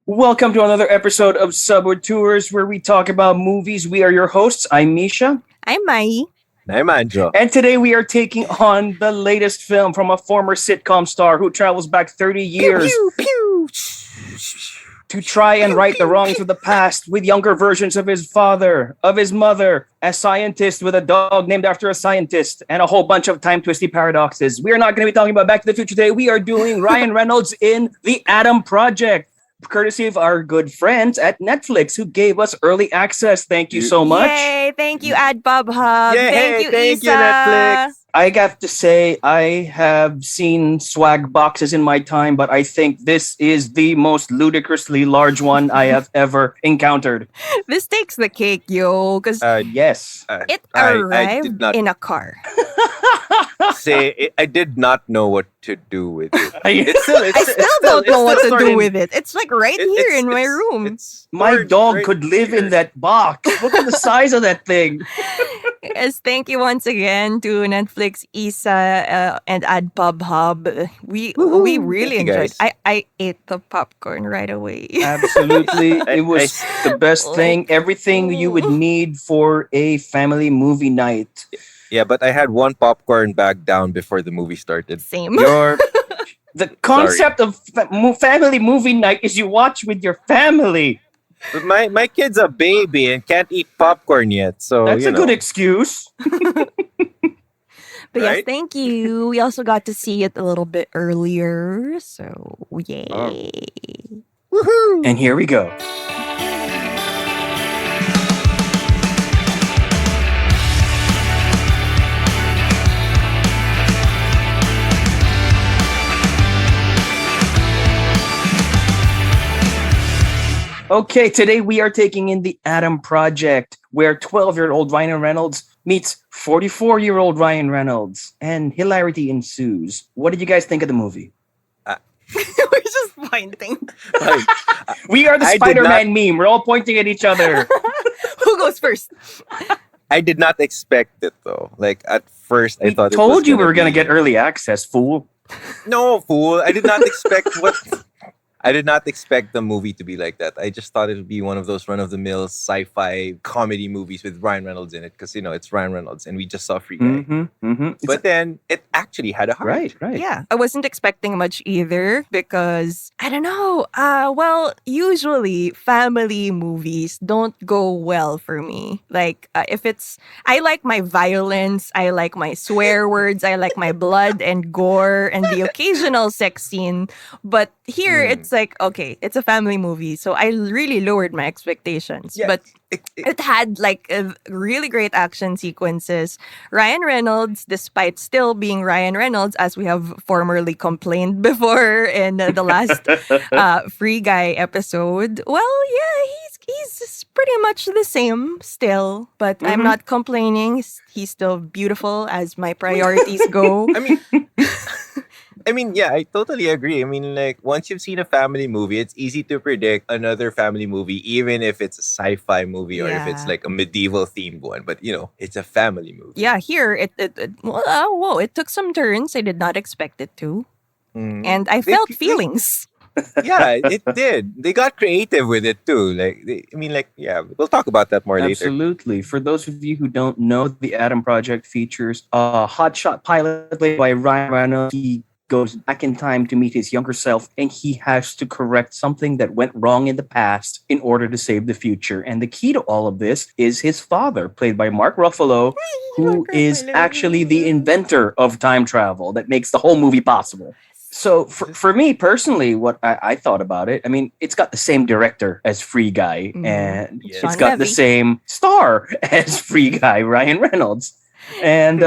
Welcome to another episode of Sub-Auteurs where we talk about movies. We are your hosts. I'm Misha. I'm Mai. I'm Anjo. And today we are taking on the latest film from a former sitcom star who travels back 30 years Pew, pew. to try and right the wrongs of the past with younger versions of his father, of his mother, a scientist with a dog named after a scientist, and a whole bunch of time-twisty paradoxes. We are not going to be talking about Back to the Future today. We are doing Ryan Reynolds in The Adam Project, courtesy of our good friends at Netflix who gave us early access. Thank you so much. Yay, thank you, AdBubHub. Yay, thank you, thank Isa. you, Netflix. I got to say, I have seen swag boxes in my time, but I think this is the most ludicrously large one I have ever encountered. This takes the cake, yo, because Yes. it I arrived did not in a car. I did not know what to do with it. I- I still don't know what to stored do in- with it. It's like right here in my room. it's My stored dog right could live here. in that box. Look at the size of that thing. Yes, thank you once again to Netflix, Isa, and AdBubHub. We really Thank you, enjoyed. guys. I ate the popcorn right away. Absolutely. It was the best Like- thing. Everything you would need for a family movie night. Yeah, but I had one popcorn bag down before the movie started. Same. Your The concept of family movie night is you watch with your family. But my kid's a baby and can't eat popcorn yet, so That's you a know. good excuse. But yes, Right? thank you. We also got to see it a little bit earlier. So, yay. And here we go. Okay, today we are taking in The Adam Project, where 12-year-old Ryan Reynolds meets 44-year-old Ryan Reynolds, and hilarity ensues. What did you guys think of the movie? We're just pointing. Like, We are the I did Spider-Man meme. We're all pointing at each other. Who goes first? I did not expect it though. Like at first, I We thought told it was you we were going gonna to get early access, fool. No, fool. I did not expect what. I did not expect the movie to be like that. I just thought it would be one of those run-of-the-mill sci-fi comedy movies with Ryan Reynolds in it because, it's Ryan Reynolds and we just saw Free Guy. Mm-hmm, mm-hmm. But then it actually had a heart. Right. Yeah, I wasn't expecting much either because I don't know. Well, usually family movies don't go well for me. Like if it's, I like my violence, I like my swear words, I like my blood and gore and the occasional sex scene. But here it's like, okay, it's a family movie, so I really lowered my expectations. Yeah, But it- it had like really great action sequences. Ryan Reynolds, despite still being Ryan Reynolds, as we have formerly complained before in the last Free Guy episode, well, yeah, he's pretty much the same still. But I'm not complaining. He's still beautiful as my priorities go. I mean, yeah, I totally agree. I mean, like, once you've seen a family movie, it's easy to predict another family movie, even if it's a sci-fi movie or if it's Yeah. like a medieval themed one. But, it's a family movie. Yeah, here it took some turns I did not expect it to, Mhm. and I felt feelings. Yeah, it did. They got creative with it too. We'll talk about that more later. Absolutely. For those of you who don't know, The Adam Project features a hotshot pilot played by Ryan Reynolds. He goes back in time to meet his younger self, and he has to correct something that went wrong in the past in order to save the future. And the key to all of this is his father, played by Mark Ruffalo, who is actually the inventor of time travel that makes the whole movie possible. So for me personally, what I thought about it, I mean, it's got the same director as Free Guy, and Yes. it's Shawn got the Levy. same star as Free Guy, Ryan Reynolds. And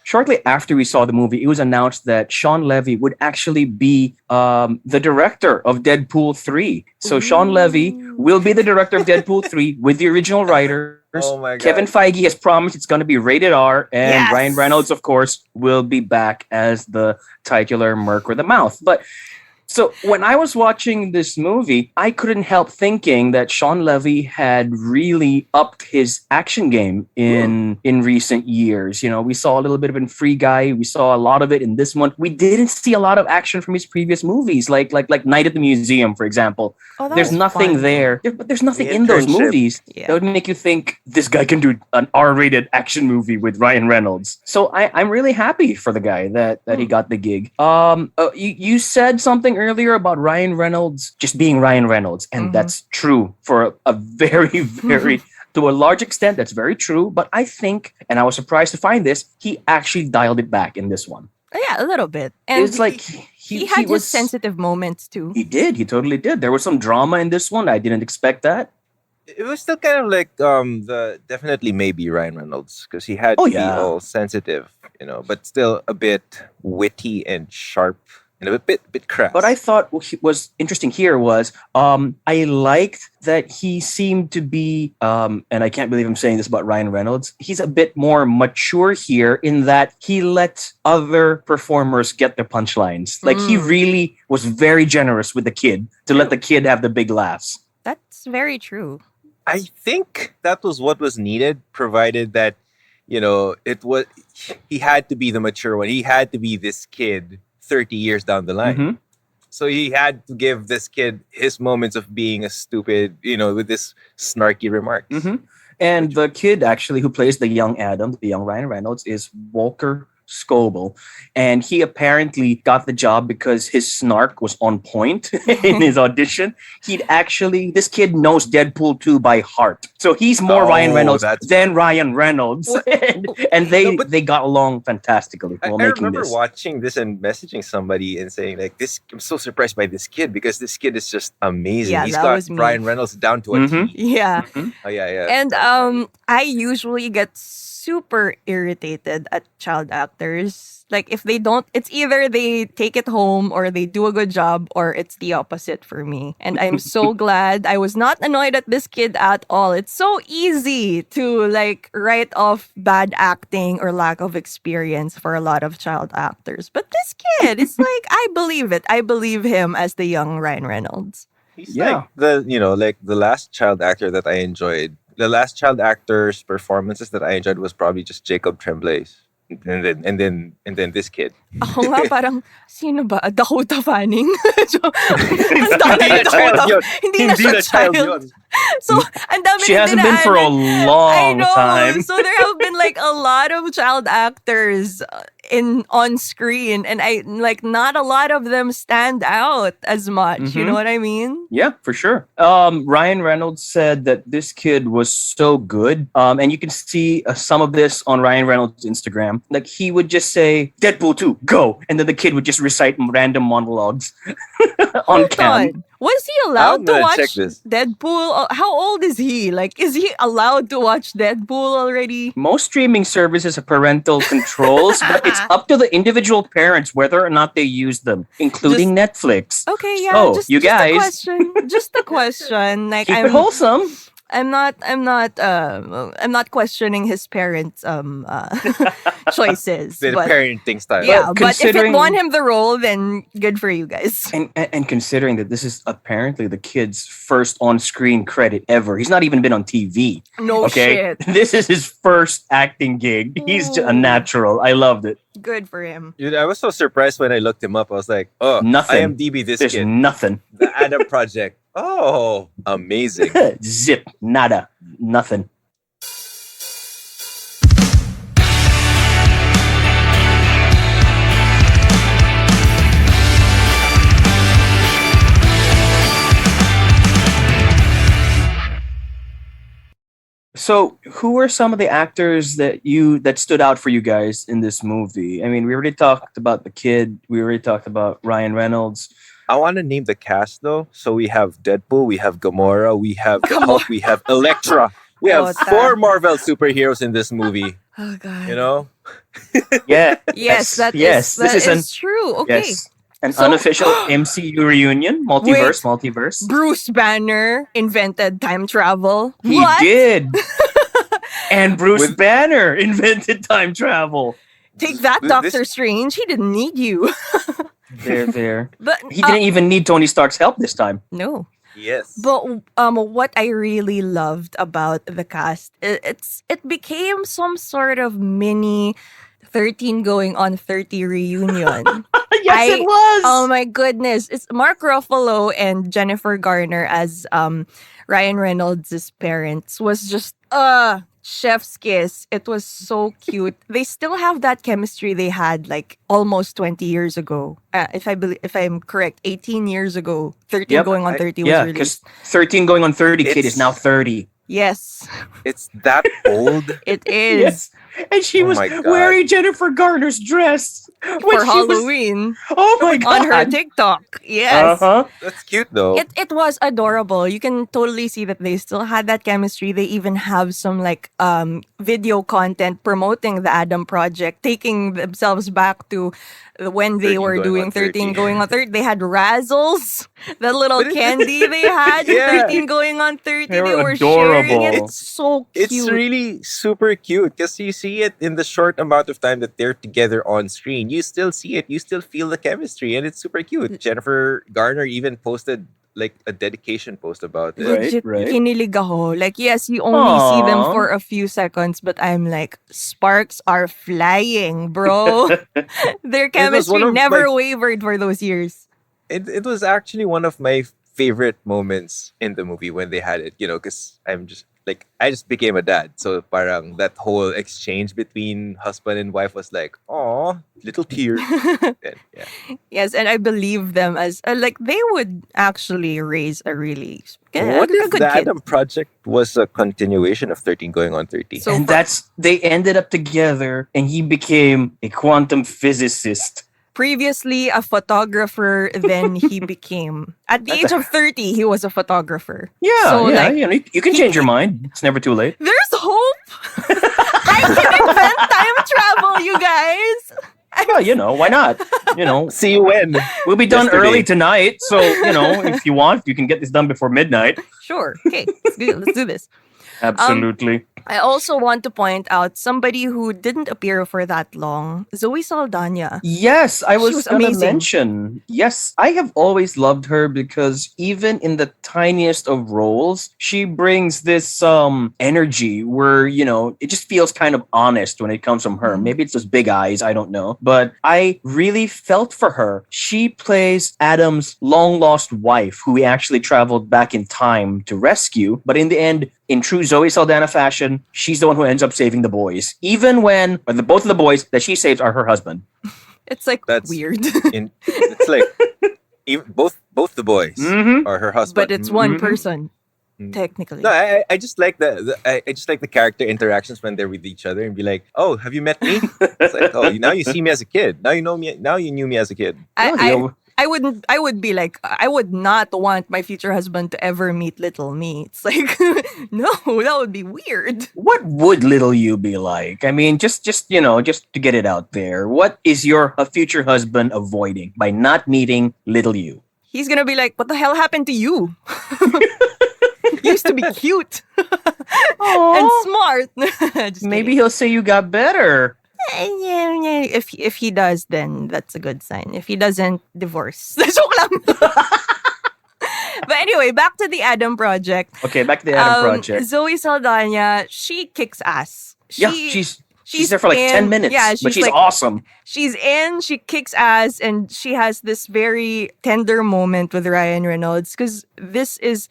shortly after we saw the movie, it was announced that Shawn Levy would actually be the director of Deadpool 3. So Shawn Levy will be the director of Deadpool 3 with the original writers. Oh my God. Kevin Feige has promised it's going to be rated R, and Yes. Ryan Reynolds, of course, will be back as the titular Merc with the Mouth. But So when I was watching this movie, I couldn't help thinking that Shawn Levy had really upped his action game in recent years. You know, we saw a little bit of it in Free Guy. We saw a lot of it in this one. We didn't see a lot of action from his previous movies, like Night at the Museum, for example. Oh, that There's was nothing fun. there, but there's nothing The in those Internship. movies Yeah. that would make you think this guy can do an R-rated action movie with Ryan Reynolds. So I'm really happy for the guy that he got the gig. You said something earlier about Ryan Reynolds just being Ryan Reynolds, and that's true for a very, very to a large extent. That's very true. But I think, and I was surprised to find this, he actually dialed it back in this one. Yeah, a little bit. And It's like he had was his sensitive moments too. He did. He totally did. There was some drama in this one. I didn't expect that. It was still kind of like the definitely maybe Ryan Reynolds because he had Oh, to be yeah. all sensitive, but still a bit witty and sharp and a bit crass. What I thought was interesting here was I liked that he seemed to be, and I can't believe I'm saying this about Ryan Reynolds, he's a bit more mature here in that he let other performers get their punchlines. Like he really was very generous with the kid to let the kid have the big laughs. That's very true. I think that was what was needed, provided that it was he had to be the mature one. He had to be this kid 30 years down the line. Mhm. So he had to give this kid his moments of being a stupid, with this snarky remarks. Mhm. And the kid actually who plays the young Adam, the young Ryan Reynolds, is Walker Scoble. And he apparently got the job because his snark was on point in his audition. This kid knows Deadpool 2 by heart. So he's more Oh, Ryan Reynolds that's- than Ryan Reynolds. and they No, but- they got along fantastically I while making remember this. watching this and messaging somebody and saying like, "This I'm so surprised by this kid because this kid is just amazing. Yeah, He's that got was me. Ryan Reynolds down to a Mhm. T." Yeah. Oh yeah. And I usually get super irritated at child actors. Like if they don't, it's either they take it home or they do a good job or it's the opposite for me. And I'm so glad I was not annoyed at this kid at all. It's so easy to like write off bad acting or lack of experience for a lot of child actors. But this kid, it's like I believe it. I believe him as the young Ryan Reynolds. He's Yeah. like the last child actor that I enjoyed. The last child actor's performances that I enjoyed was probably just Jacob Tremblay's. And then this kid. Ako nga parang, sino ba? Dakota Fanning? So, ang Hindi dami na ng child Dakota. yun. Hindi na siya child. yun. So, ang dami She hasn't been for a I long know. time. So there have been like a lot of child actors on screen, and not a lot of them stand out as much. You know what I mean? Yeah, for sure. Ryan Reynolds said that this kid was so good. And you can see some of this on Ryan Reynolds' Instagram. Like he would just say, Deadpool 2, go. And then the kid would just recite random monologues on cam. God. Was he allowed I'm to gonna watch check this. Deadpool? How old is he? Like, is he allowed to watch Deadpool already? Most streaming services have parental controls, but it's up to the individual parents whether or not they use them, including Netflix. Okay, yeah. So, just, you just guys- a question. Just a question. Like, Keep it wholesome. I'm not questioning his parents' choices. The but parenting style. yeah, But but if it considering- won him the role, then good for you guys. And considering that this is apparently the kid's first on-screen credit ever. He's not even been on TV. No Okay? shit. This is his first acting gig. He's just a Ooh. natural. I loved it. Good for him. Dude, I was so surprised when I looked him up. I was like, oh, Nothing. IMDb this There's kid. nothing. The Adam Project. Oh, amazing. Zip. Nada. Nothing. So, who are some of the actors that stood out for you guys in this movie? I mean, we already talked about the kid. We already talked about Ryan Reynolds. I want to name the cast though. So we have Deadpool, we have Gamora, we have the Hulk, we have Elektra. We have Gamora. 4 Marvel superheroes in this movie. Oh god. You know? Yeah. Yes, that yes. is This is true. Okay. yes, an So- unofficial MCU reunion, multiverse. Bruce Banner invented time travel. He What? did. And Bruce With- Banner invented time travel. Take that, This- Doctor Strange. He didn't need you. There. But He didn't even need Tony Stark's help this time. no. Yes. But what I really loved about the cast, it became some sort of mini 13 going on 30 reunion. Yes, it was. Oh my goodness. It's Mark Ruffalo and Jennifer Garner as Ryan Reynolds' parents was just chef's kiss. It was so cute. They still have that chemistry they had like almost 20 years ago. If I'm correct, 18 years ago. 13 Yep. going on 30 was Yeah, released. because 13 going on 30 kid It's- is now 30. Yes, It's that old. it is. Yes. And she Oh was my God. wearing Jennifer Garner's dress when For she Halloween oh my God. on her TikTok. Yes. Uh-huh. That's cute though. It was adorable. You can totally see that they still had that chemistry. They even have some like video content promoting the Adam Project, taking themselves back to when they 13 were going doing on 13 30. going on 30. They had Razzles, the little But candy they had. Yeah. 13 going on 30. They They were were sharing it. adorable. It's so cute. It's really super cute because you see it in the short amount of time that they're together on screen. You still see it. You still feel the chemistry, and it's super cute. Jennifer Garner even posted like a dedication post about it. Right, Legit right. kinilig ako. Like, yes, you only see them Aw. for a few seconds, but I'm like, sparks are flying, bro. Their was one chemistry of never my- wavered for those years. It was actually one of my favorite moments in the movie when they had it. You know, because I just became a dad, so parang that whole exchange between husband and wife was like, oh, little tears. And, yeah. Yes, and I believe them as like they would actually raise a really What a if good the kid. Adam Project was a continuation of 13 going on 30? So And for- they ended up together and he became a quantum physicist. Previously a photographer, then he became at the age of 30 he was a photographer. Yeah, So, yeah, like, you know, you can change your mind. It's never too late. There's hope. I can invent time travel, you guys. Well, you know, why not? You know, See you when? we'll be done Yesterday. early tonight, so you know, if you want, you can get this done before midnight. Sure. Okay. Let's do this. Absolutely. I also want to point out somebody who didn't appear for that long, Zoe Saldana. Yes, I was, was gonna amazing. mention. Yes, I have always loved her because even in the tiniest of roles, she brings this energy where, you know, it just feels kind of honest when it comes from her. Mhm. Maybe it's just big eyes, I don't know. But I really felt for her. She plays Adam's long lost wife, who he actually traveled back in time to rescue. But in the end, in true Zoe Saldana fashion, she's the one who ends up saving the boys. Even when both of the boys that she saves are her husband. It's like That's- weird. It's like even both the boys Mm-hmm. are her husband. But it's one Mhm. person, Mm. technically. No, I just like I just like the character interactions when they're with each other and be like, "Oh, have you met me?" It's like, "Oh, now you see me as a kid. Now you know me. Now you knew me as a kid." I would be like, I would not want my future husband to ever meet little me. It's like, no, that would be weird. What would little you be like? I mean, just you know, just to get it out there. What is your future husband avoiding by not meeting little you? He's gonna be like, what the hell happened to you? You used to be cute and smart. Just Maybe kidding. he'll say you got better. Yeah. If he does, then that's a good sign. If he doesn't, divorce. Joke lang. But anyway, back to the Adam Project. Okay, back to the Adam Project. Zoe Saldana, she kicks ass. Yeah, she's there for like in- 10 minutes. Yeah, but she's like, awesome. She's in, she kicks ass, and she has this very tender moment with Ryan Reynolds because this is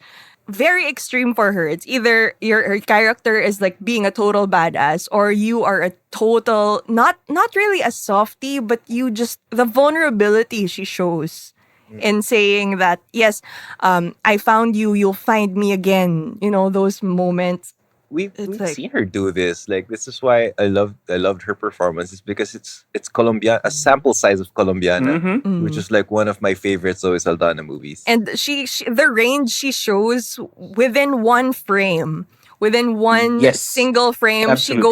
very extreme for her. It's either her character is like being a total badass, or you are a total not really a softie, but you just the vulnerability she shows in saying that yes, I found you, you'll find me again. You know, those moments. We've like- seen her do this. Like this is why I loved her performance. It's because it's Colombian, a sample size of Colombiana, Mm-hmm. which is like one of my favorite Zoe Saldana movies. And she the range she shows within one frame, within one Yes. single frame, Absolutely.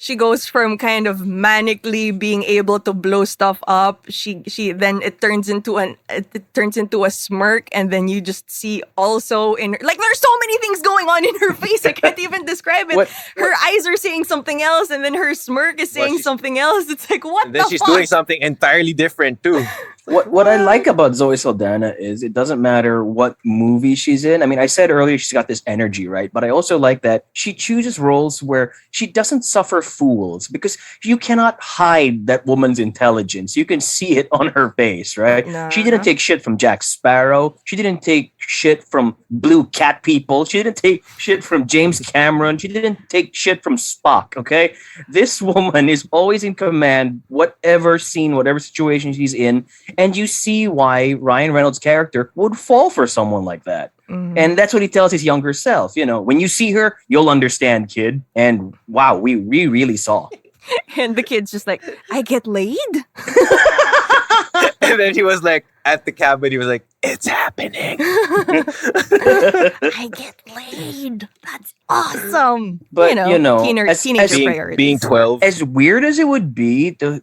she goes from kind of manically being able to blow stuff up. She then it turns into a smirk, and then you just see also in her, like there's so many things going on in her face. I can't even describe it. What- her eyes are saying something else, and then her smirk is saying she's- something else. It's like what and then the she's fuck? doing something entirely different too. What I like about Zoe Saldana is it doesn't matter what movie she's in. I mean, I said earlier she's got this energy, right? But I also like that she chooses roles where she doesn't suffer fools because you cannot hide that woman's intelligence. You can see it on her face, right? She didn't Nah. take shit from Jack Sparrow. She didn't take shit from Blue Cat people. She didn't take shit from James Cameron. She didn't take shit from Spock, okay? This woman is always in command, whatever scene, whatever situation she's in, and you see why Ryan Reynolds' character would fall for someone like that. Mhm. And that's what he tells his younger self. You know, when you see her, you'll understand, kid. And wow, we really saw. And the kid's just like, I get laid? And then he was like at the cabin. He was like, "It's happening." I get laid. That's awesome. But, you know, teenager priorities. being 12. As weird as it would be to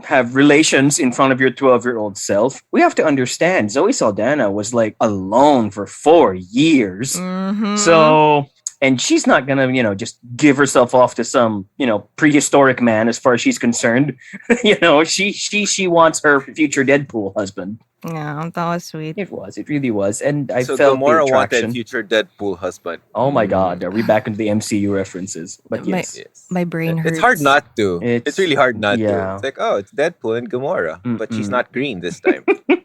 have relations in front of your 12-year-old self, we have to understand Zoe Saldana was like alone for 4 years. Mhm. So, and she's not gonna, just give herself off to some, prehistoric man as far as she's concerned. She wants her future Deadpool husband. Yeah, that was sweet. It really was. And I So felt Gamora the wanted attraction. future Deadpool husband. Oh my God, are we back into the MCU references? But My- yes. Yes. My brain hurts. It's hard not to. It's- It's really hard not yeah. to. It's like, oh, it's Deadpool and Gamora, but she's Mm-mm. not green this time.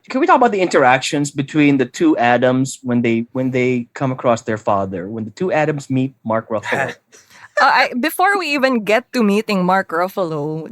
Can we talk about the interactions between the two Adams when they come across their father? When the two Adams meet Mark Ruffalo. Before we even get to meeting Mark Ruffalo,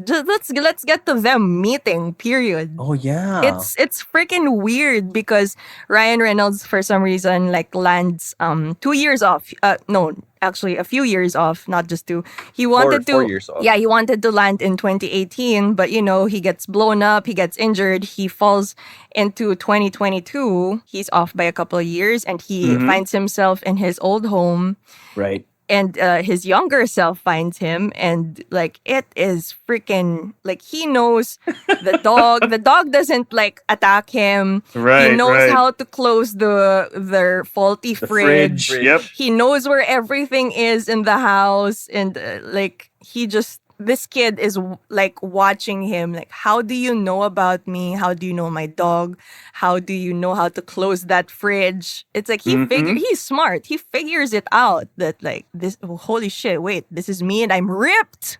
let's get to them meeting. Period. Oh yeah. It's freaking weird because Ryan Reynolds for some reason like lands 2 years off. No, actually a few years off, not just two. He wanted Four to years off. Yeah, he wanted to land in 2018, but he gets blown up, he gets injured, he falls into 2022. He's off by a couple of years and he Mhm. finds himself in his old home. right. And his younger self finds him, and like it is freaking like he knows the dog. The dog doesn't like attack him. Right. He knows how to close their faulty The fridge. fridge. Yep. He knows where everything is in the house, and this kid is like watching him. Like, how do you know about me? How do you know my dog? How do you know how to close that fridge? It's like he's smart. He figures it out that like this. Oh, holy shit! Wait, this is me, and I'm ripped.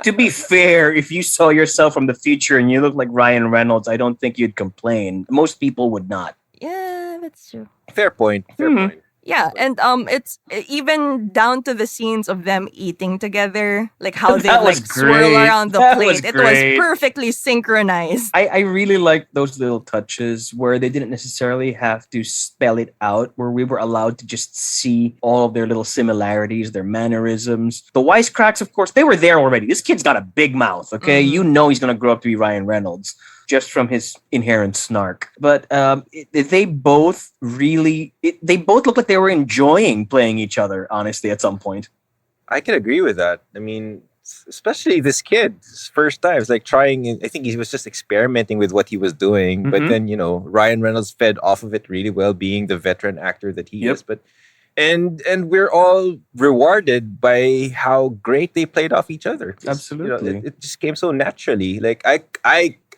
To be fair, if you saw yourself from the future and you look like Ryan Reynolds, I don't think you'd complain. Most people would not. Yeah, that's true. Fair point. Fair Mhm. point. Yeah, and it's even down to the scenes of them eating together, like how they That was like swirl great. around the That was plate. It was great. perfectly synchronized. I really like those little touches where they didn't necessarily have to spell it out, where we were allowed to just see all of their little similarities, their mannerisms. The wisecracks, of course, they were there already. This kid's got a big mouth, okay? Mhm. You know he's going to grow up to be Ryan Reynolds just from his inherent snark. But they both look like they were enjoying playing each other, honestly, at some point. I can agree with that. I mean, especially this kid, his first time. It's like trying, I think he was just experimenting with what he was doing. But Mhm. then, Ryan Reynolds fed off of it really well, being the veteran actor that he Yep. is. But and we're all rewarded by how great they played off each other. Absolutely. It just came so naturally. Like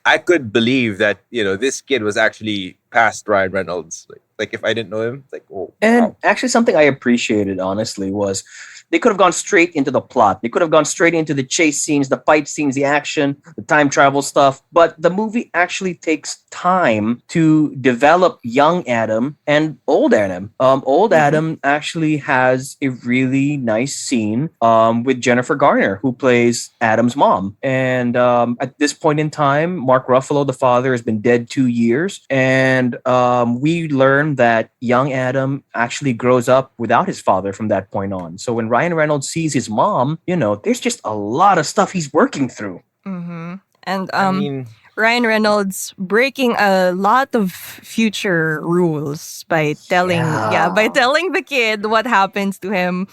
I could believe that, this kid was actually past Ryan Reynolds. Like if I didn't know him, it's like, oh, And wow. actually, something I appreciated, honestly, was they could have gone straight into the plot. They could have gone straight into the chase scenes, the fight scenes, the action, the time travel stuff. But the movie actually takes time to develop young Adam and old Adam. Old Adam actually has a really nice scene with Jennifer Garner, who plays Adam's mom. And at this point in time, Mark Ruffalo, the father, has been dead 2 years. And we learn that young Adam actually grows up without his father from that point on. So when Ryan Reynolds sees his mom, there's just a lot of stuff he's working through. Mm-hmm. And I mean, Ryan Reynolds breaking a lot of future rules by telling the kid what happens to him.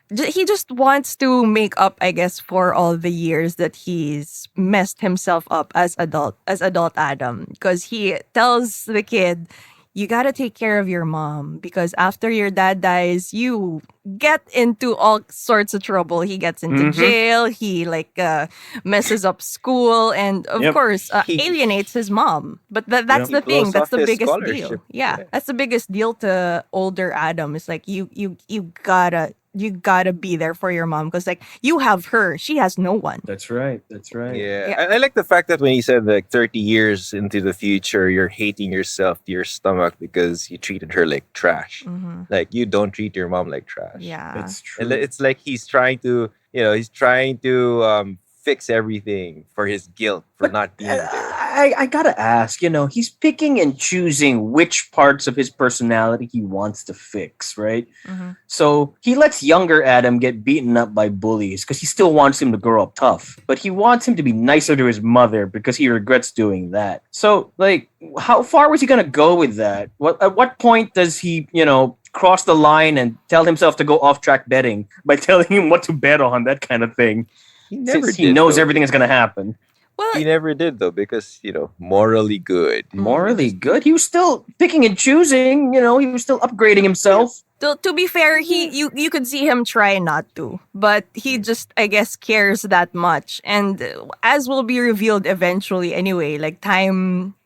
He just wants to make up, I guess, for all the years that he's messed himself up as adult Adam, because he tells the kid, you gotta take care of your mom because after your dad dies, you get into all sorts of trouble. He gets into jail. He messes up school, and of Yep. course He- alienates his mom. But that's He the thing. blows That's off the his biggest scholarship. deal. Yeah, Yeah. that's the biggest deal to older Adam. It's like you gotta be there for your mom because like you have her, she has no one. That's right. That's right. Yeah. Yeah. I like the fact that when he said like 30 years into the future, you're hating yourself to your stomach because you treated her like trash. Mm-hmm. Like you don't treat your mom like trash. Yeah. That's true. And it's like he's trying to, fix everything for his guilt for not being there. I gotta ask, he's picking and choosing which parts of his personality he wants to fix, right? Mm-hmm. So he lets younger Adam get beaten up by bullies because he still wants him to grow up tough. But he wants him to be nicer to his mother because he regrets doing that. So, like, how far was he gonna go with that? At what point does he, cross the line and tell himself to go off track betting by telling him what to bet on, that kind of thing? He never Since did, he knows though. everything is gonna happen. Well, He never did though, because morally good. Morally good. He was still picking and choosing, he was still upgrading himself. to be fair, you could see him try not to, but he just I guess cares that much. And as will be revealed eventually, anyway, like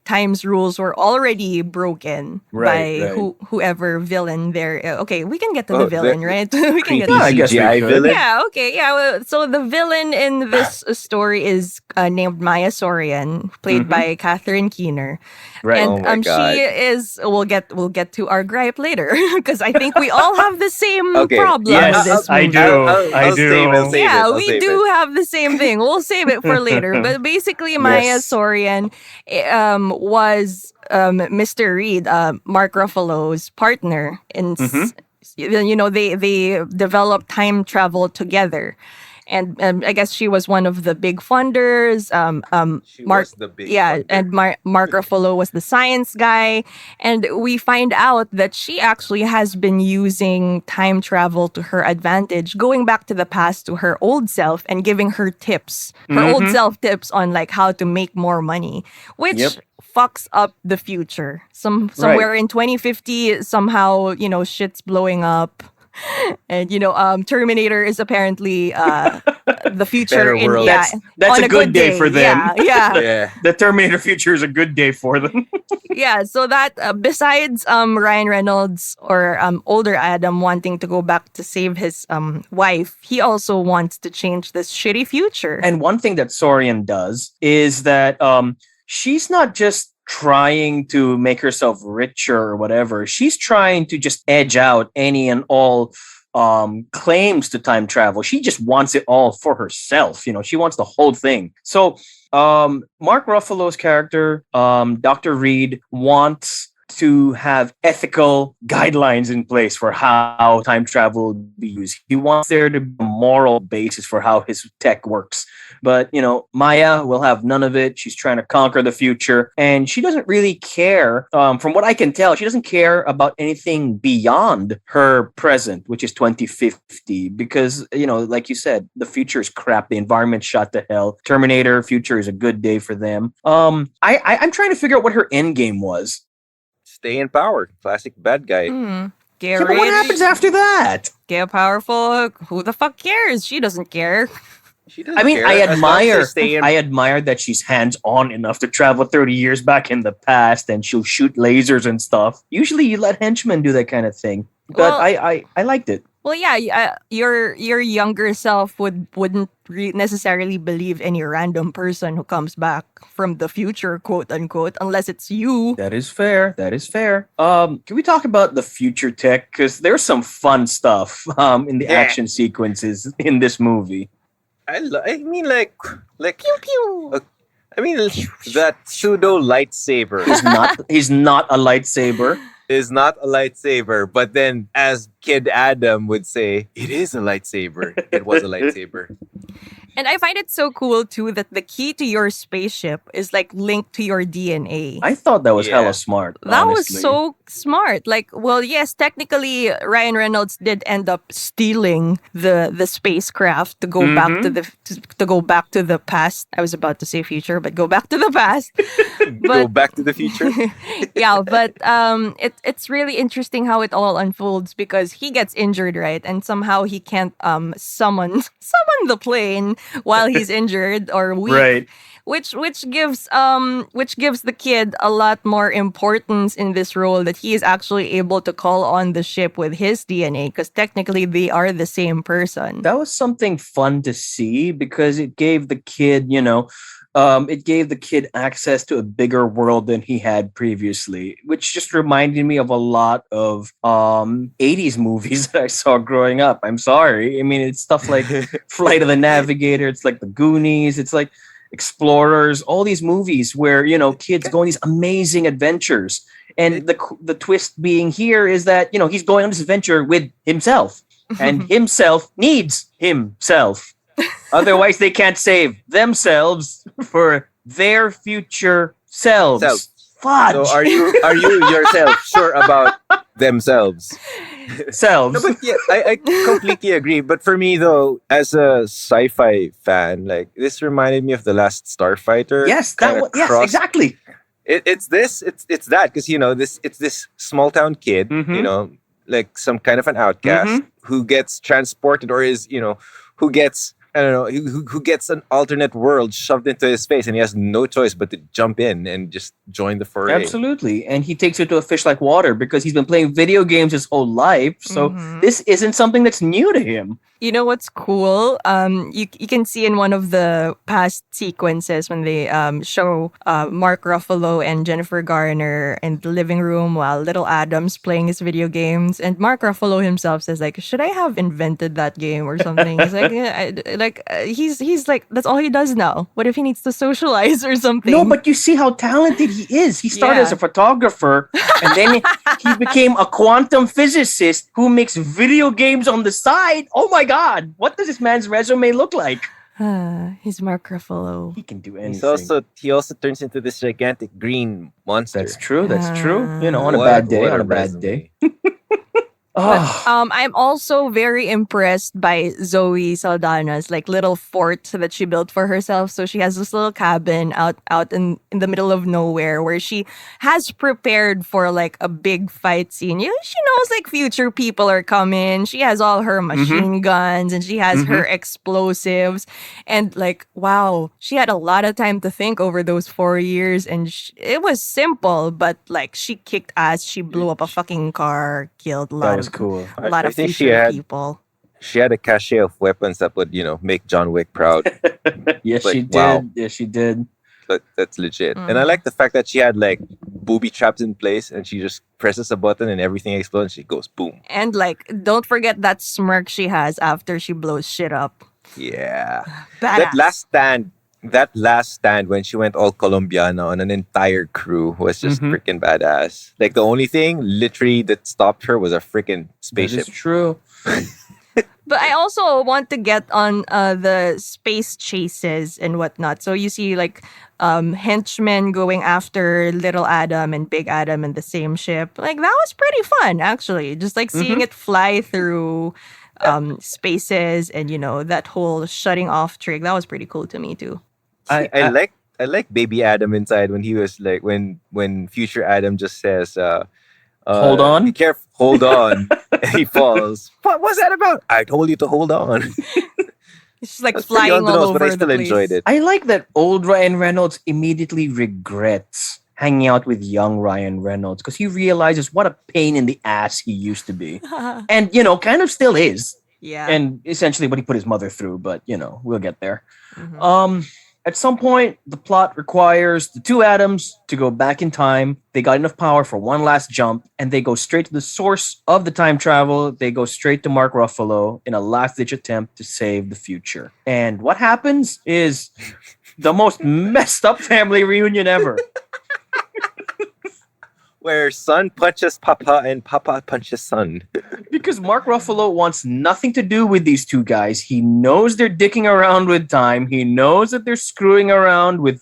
time's rules were already broken Right, by right. whoever villain there. Okay, we can get to Oh, the villain, the right? We can get. Creepy I guess we CGI could. villain. Yeah, okay, yeah. Well, so the villain in this story is named Maya Sorian, played by Catherine Keener. Right. And Oh my God. she is we'll get to our gripe later because I think we all have the same Okay. problem Yes, with this I movie. do. I I'll do. save it. Yeah, I'll we save do it. have the same thing. We'll save it for later. But basically, Maya Yes. Sorian was Mr. Reed, Mark Ruffalo's partner. They developed time travel together. And I guess she was one of the big funders. She Mark, was the big yeah, funder. and Mark Ruffalo was the science guy. And we find out that she actually has been using time travel to her advantage, going back to the past to her old self and giving her tips, her old self tips on like how to make more money, which Yep. fucks up the future. Somewhere in 2050, somehow, shit's blowing up. And Terminator is apparently the future Better in world. That's on a good day for them. Yeah. Yeah. The Terminator future is a good day for them. Yeah, so that besides Ryan Reynolds or older Adam wanting to go back to save his wife, he also wants to change this shitty future. And one thing that Sorian does is that she's not just trying to make herself richer or whatever. She's trying to just edge out any and all claims to time travel. She just wants it all for herself. She wants the whole thing. So Mark Ruffalo's character, Dr. Reed, wants to have ethical guidelines in place for how time travel will be used. He wants there to be a moral basis for how his tech works. But, Maya will have none of it. She's trying to conquer the future. And she doesn't really care, from what I can tell, she doesn't care about anything beyond her present, which is 2050. Because, like you said, the future is crap. The environment's shot to hell. Terminator future is a good day for them. I'm trying to figure out what her end game was. Stay in power. Classic bad guy. Get Yeah, but what rich, happens after that? get powerful. Who the fuck cares? She doesn't care. She doesn't I mean, care, I as long as they stay in. I admire that she's hands-on enough to travel 30 years back in the past and she'll shoot lasers and stuff. Usually you let henchmen do that kind of thing. But Well- I liked it. Well, yeah, your younger self wouldn't necessarily believe any random person who comes back from the future, quote unquote, unless it's you. That is fair. Can we talk about the future tech? Because there's some fun stuff in the Yeah. action sequences in this movie. I mean, like Pew pew. I mean, that pseudo lightsaber He's not a lightsaber. is not a lightsaber, but then, as Kid Adam would say, it is a lightsaber. It was a lightsaber. And I find it so cool too that the key to your spaceship is like linked to your DNA. I thought that was Yeah. hella smart. That was honestly. so smart. Like, well, yes, technically Ryan Reynolds did end up stealing the spacecraft to go back to the to go back to the past. I was about to say future, but go back to the past. Go Back to the Future. Yeah, but it's really interesting how it all unfolds because he gets injured, right? And somehow he can't summon the plane while he's injured or weak. Right. Which gives the kid a lot more importance in this role that he is actually able to call on the ship with his DNA because technically they are the same person. That was something fun to see because it gave the kid, it gave the kid access to a bigger world than he had previously, which just reminded me of a lot of 80s movies that I saw growing up. I'm sorry. I mean, it's stuff like Flight of the Navigator, it's like The Goonies, it's like Explorers, all these movies where, kids go on these amazing adventures. And the twist being here is that, he's going on this adventure with himself and himself needs himself. Otherwise, they can't save themselves for their future selves. Fudge. So are you yourself sure about themselves? Selves. No, but yeah, I completely agree. But for me though, as a sci-fi fan, like this reminded me of The Last Starfighter. Yes, yes, exactly. It's that because it's this small town kid, like some kind of an outcast who gets transported or is who gets I don't know who gets an alternate world shoved into his face and he has no choice but to jump in and just join the foray. Absolutely. And he takes it to a fish like water because he's been playing video games his whole life. So this isn't something that's new to him. You know what's cool? You can see in one of the past sequences when they show Mark Ruffalo and Jennifer Garner in the living room while little Adam's playing his video games, and Mark Ruffalo himself says like, "Should I have invented that game or something?" He's like, he's like, that's all he does now. What if he needs to socialize or something? No, but you see how talented he is. He started as a photographer, and then he became a quantum physicist who makes video games on the side. Oh my God, what does this man's resume look like? He's Mark Ruffalo. He can do anything. He also turns into this gigantic green monster. That's true. On a bad day. I'm also very impressed by Zoe Saldana's like little fort that she built for herself. So she has this little cabin out in the middle of nowhere where she has prepared for like a big fight scene. She knows like future people are coming. She has all her machine guns and she has her explosives. And like, wow, she had a lot of time to think over those 4 years. And it was simple, but like she kicked ass. She blew up a fucking car, killed a lot of cool. A lot I of think future people. She had a cache of weapons that would, make John Wick proud. Yes, Like, she did. wow. Yes, she did. That's legit. And I like the fact that she had like booby traps in place and she just presses a button and everything explodes and she goes boom. And like, don't forget that smirk she has after she blows shit up. Yeah. Badass. That last stand when she went all Colombiana on an entire crew was just freaking badass. Like the only thing literally that stopped her was a freaking spaceship. That is true. But I also want to get on the space chases and whatnot. So you see like henchmen going after Little Adam and Big Adam in the same ship. Like that was pretty fun actually. Just like seeing it fly through spaces and that whole shutting off trick. That was pretty cool to me too. I like Baby Adam inside when he was like when Future Adam just says hold on. Be careful, hold on. And he falls. What was that about? I told you to hold on. It's just like That's flying pretty on the all nose, over but I the still place. enjoyed it. I like that old Ryan Reynolds immediately regrets hanging out with young Ryan Reynolds because he realizes what a pain in the ass he used to be. And, kind of still is. Yeah. And essentially what he put his mother through, but, we'll get there. At some point, the plot requires the two Adams to go back in time. They got enough power for one last jump, and they go straight to the source of the time travel. They go straight to Mark Ruffalo in a last-ditch attempt to save the future. And what happens is the most messed up family reunion ever. where son punches papa and papa punches son. Because Mark Ruffalo wants nothing to do with these two guys. He knows they're dicking around with time. He knows that they're screwing around with,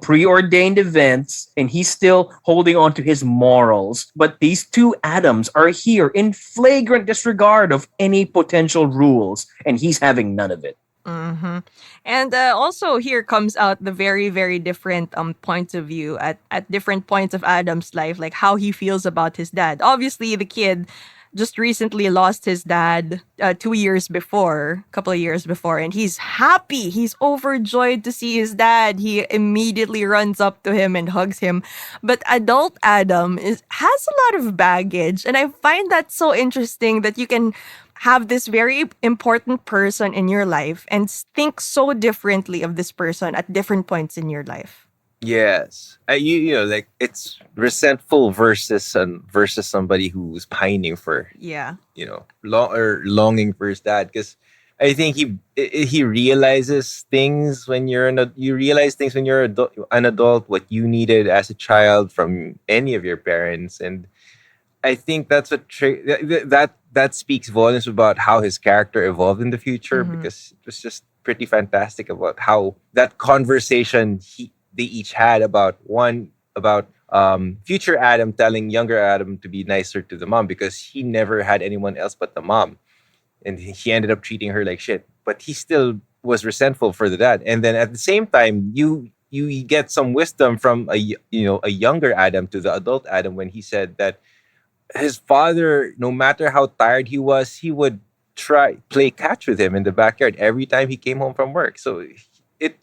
preordained events, and he's still holding on to his morals. But these two Adams are here in flagrant disregard of any potential rules, and he's having none of it. Mm-hmm. And also here comes out the very, very different points of view at different points of Adam's life, like how he feels about his dad. Obviously, the kid just recently lost his dad 2 years before, a couple of years before, and he's happy. He's overjoyed to see his dad. He immediately runs up to him and hugs him. But adult Adam has a lot of baggage, and I find that so interesting that you can have this very important person in your life and think so differently of this person at different points in your life. Yes, like it's resentful versus somebody who's pining for Yeah. longing for his dad. Because I think he realizes things when you realize things when you're an adult, what you needed as a child from any of your parents, and I think that's what that speaks volumes about how his character evolved in the future, because it was just pretty fantastic about how that conversation they each had about future Adam telling younger Adam to be nicer to the mom because he never had anyone else but the mom, and he ended up treating her like shit. But he still was resentful for the dad, and then at the same time you get some wisdom from a younger Adam to the adult Adam when he said that his father, no matter how tired he was, he would play catch with him in the backyard every time he came home from work. So it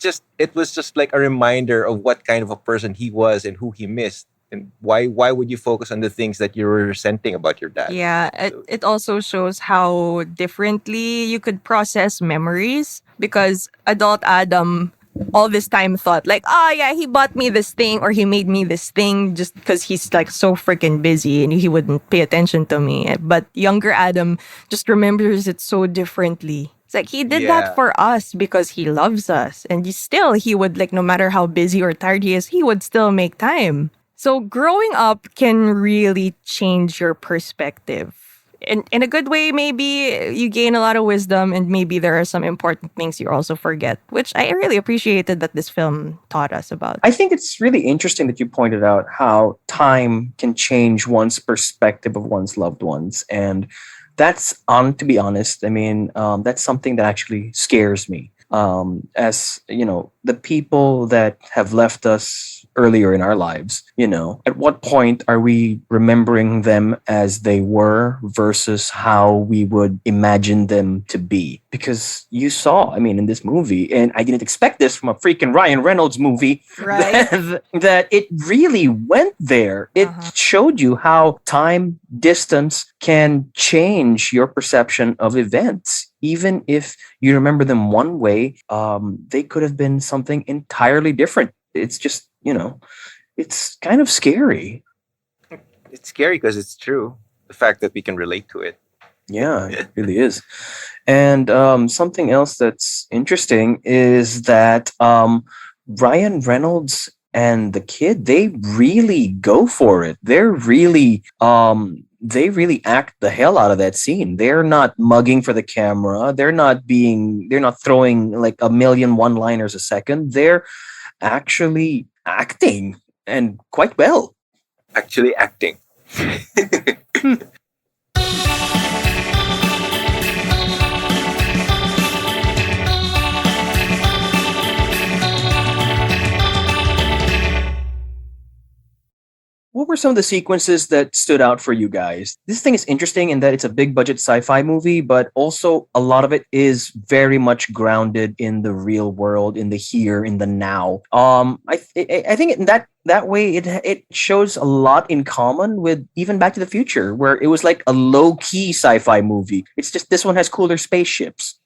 was just like a reminder of what kind of a person he was and who he missed, and why would you focus on the things that you were resenting about your dad. Yeah, it also shows how differently you could process memories, because adult Adam all this time thought like, oh yeah, he bought me this thing or he made me this thing just because he's like so freaking busy and he wouldn't pay attention to me. But younger Adam just remembers it so differently. It's like he did that for us because he loves us, and he would, like, no matter how busy or tired he is, he would still make time. So growing up can really change your perspective. In a good way, maybe you gain a lot of wisdom, and maybe there are some important things you also forget, which I really appreciated that this film taught us about. I think it's really interesting that you pointed out how time can change one's perspective of one's loved ones. And that's, to be honest, I mean, that's something that actually scares me. As, the people that have left us earlier in our lives, at what point are we remembering them as they were versus how we would imagine them to be? Because you saw, in this movie, and I didn't expect this from a freaking Ryan Reynolds movie, Right. that it really went there. It showed you how time, distance can change your perception of events. Even if you remember them one way, they could have been something entirely different. It's just, it's kind of scary. It's scary because it's true. The fact that we can relate to it. Yeah, it really is. And something else that's interesting is that Ryan Reynolds and the kid, they really go for it. They really act the hell out of that scene. They're not mugging for the camera. They're not throwing like a million one-liners a second. They're actually acting, and quite well. Actually acting. What were some of the sequences that stood out for you guys? This thing is interesting in that it's a big budget sci-fi movie, but also a lot of it is very much grounded in the real world, in the here, in the now. I think in that way it shows a lot in common with even Back to the Future, where it was like a low-key sci-fi movie. It's just this one has cooler spaceships.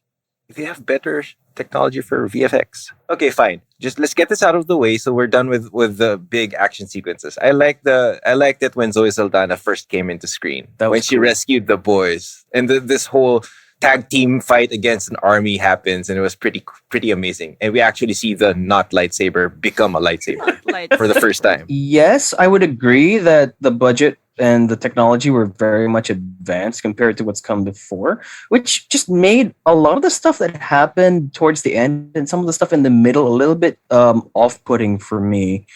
They have better technology for VFX. Okay, fine. Just let's get this out of the way so we're done with the big action sequences. I liked it when Zoe Saldana first came into screen. That was when she cool. rescued the boys. And this whole tag team fight against an army happens, and it was pretty amazing. And we actually see the not lightsaber become a lightsaber for the first time. Yes, I would agree that the budget and the technology were very much advanced compared to what's come before, which just made a lot of the stuff that happened towards the end and some of the stuff in the middle a little bit off-putting for me.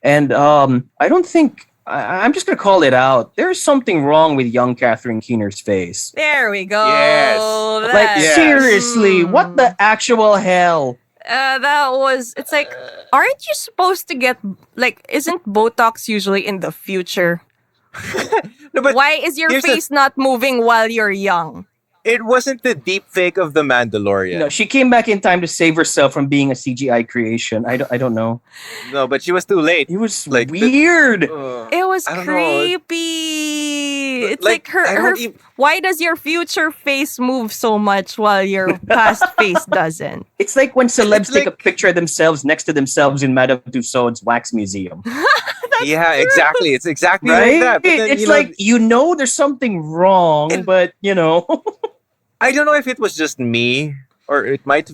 And I don't think I'm just gonna call it out. There's something wrong with young Catherine Keener's face. There we go. Yes. Like That's- seriously, what the actual hell? that was. It's like, aren't you supposed to get like? Isn't Botox usually in the future? No, but Why is your here's the- face not moving while you're young? it wasn't the deep fake of the Mandalorian. No, she came back in time to save herself from being a CGI creation. I don't know. No, but she was too late. It was Like, weird. It was I don't know. creepy. It's like I her. don't Why does your future face move so much while your past face doesn't? It's like when celebs It's take a like- picture of themselves next to themselves in Madame Tussauds wax museum. Yeah, exactly. It's exactly Right? like that. But then, It's like there's something wrong, And- but I don't know if it was just me or it might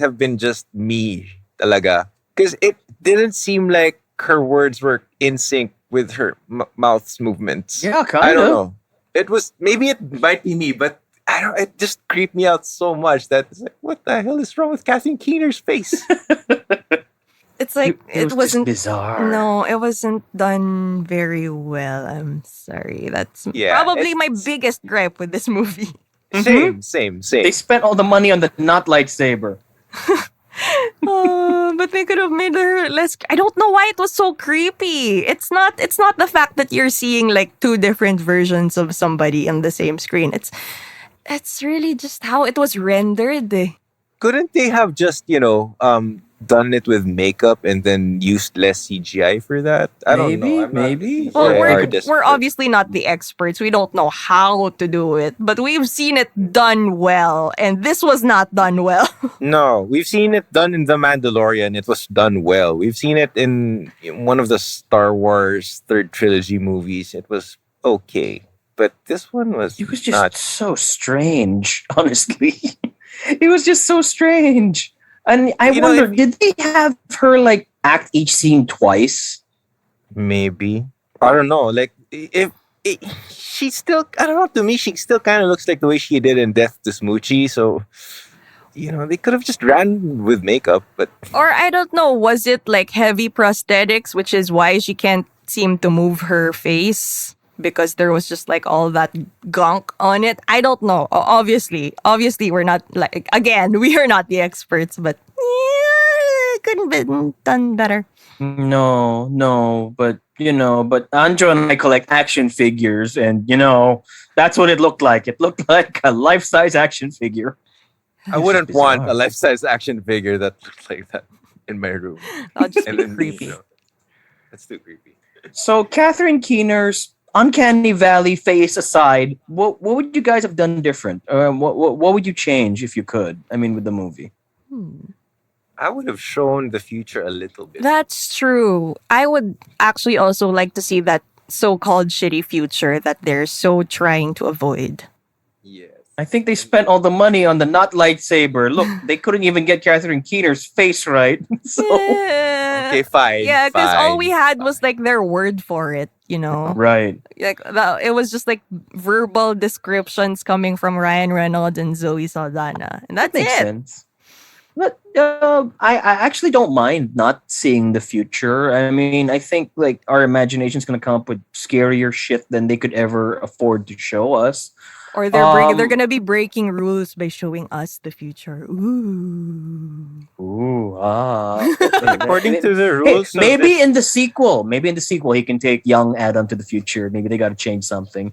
have been just me talaga. Because it didn't seem like her words were in sync with her mouth's movements. yeah, kind I don't of. know. Maybe it might be me, but I don't. It just creeped me out so much that it's like, what the hell is wrong with Kathleen Keener's face? It's like it just wasn't. bizarre. No, it wasn't done very well. I'm sorry. That's Yeah, probably my it's- biggest gripe with this movie. Same. They spent all the money on the not lightsaber. But they could have made her less. I don't know why it was so creepy. It's not. It's not the fact that you're seeing like two different versions of somebody on the same screen. It's really just how it was rendered. Couldn't they have just done it with makeup and then used less CGI for that? I don't know. Maybe. Well, Yeah, we're obviously not the experts. We don't know how to do it, but we've seen it done well, and this was not done well. No, we've seen it done in The Mandalorian. It was done well. We've seen it in one of the Star Wars third trilogy movies. It was okay. But this one was It was just not. so strange, honestly. It was just so strange. And I wonder, did they have her like act each scene twice? Maybe. I don't know. Like, she still, I don't know, to me, she still kind of looks like the way she did in Death to Smoochie. So, they could have just ran with makeup. But Or I don't know, was it like heavy prosthetics, which is why she can't seem to move her face? Because there was just like all that gunk on it. I don't know. Obviously, we're not like, again, we are not the experts, but yeah, it couldn't been done better. No, but Andrew and I collect action figures, and that's what it looked like. It looked like a life-size action figure. I wouldn't It's want bizarre. a life-size action figure that looks like that in my room. That'll just And be then, creepy. that's too creepy. So Catherine Keener's Uncanny Valley face aside, what would you guys have done different? What would you change if you could? I mean, with the movie. I would have shown the future a little bit. That's true. I would actually also like to see that so-called shitty future that they're so trying to avoid. Yes. I think they spent all the money on the not lightsaber. Look, they couldn't even get Catherine Keener's face right. So Okay, fine. Yeah, because all fine, we had fine. was like their word for it, right. Like it was just like verbal descriptions coming from Ryan Reynolds and Zoe Saldana, and that's Makes it. sense. But I actually don't mind not seeing the future. I mean, I think like our imagination's gonna come up with scarier shit than they could ever afford to show us. Or they're gonna be breaking rules by showing us the future. Ooh. Ooh, According to the Hey, rules, maybe in the sequel, he can take young Adam to the future. Maybe they got to change something.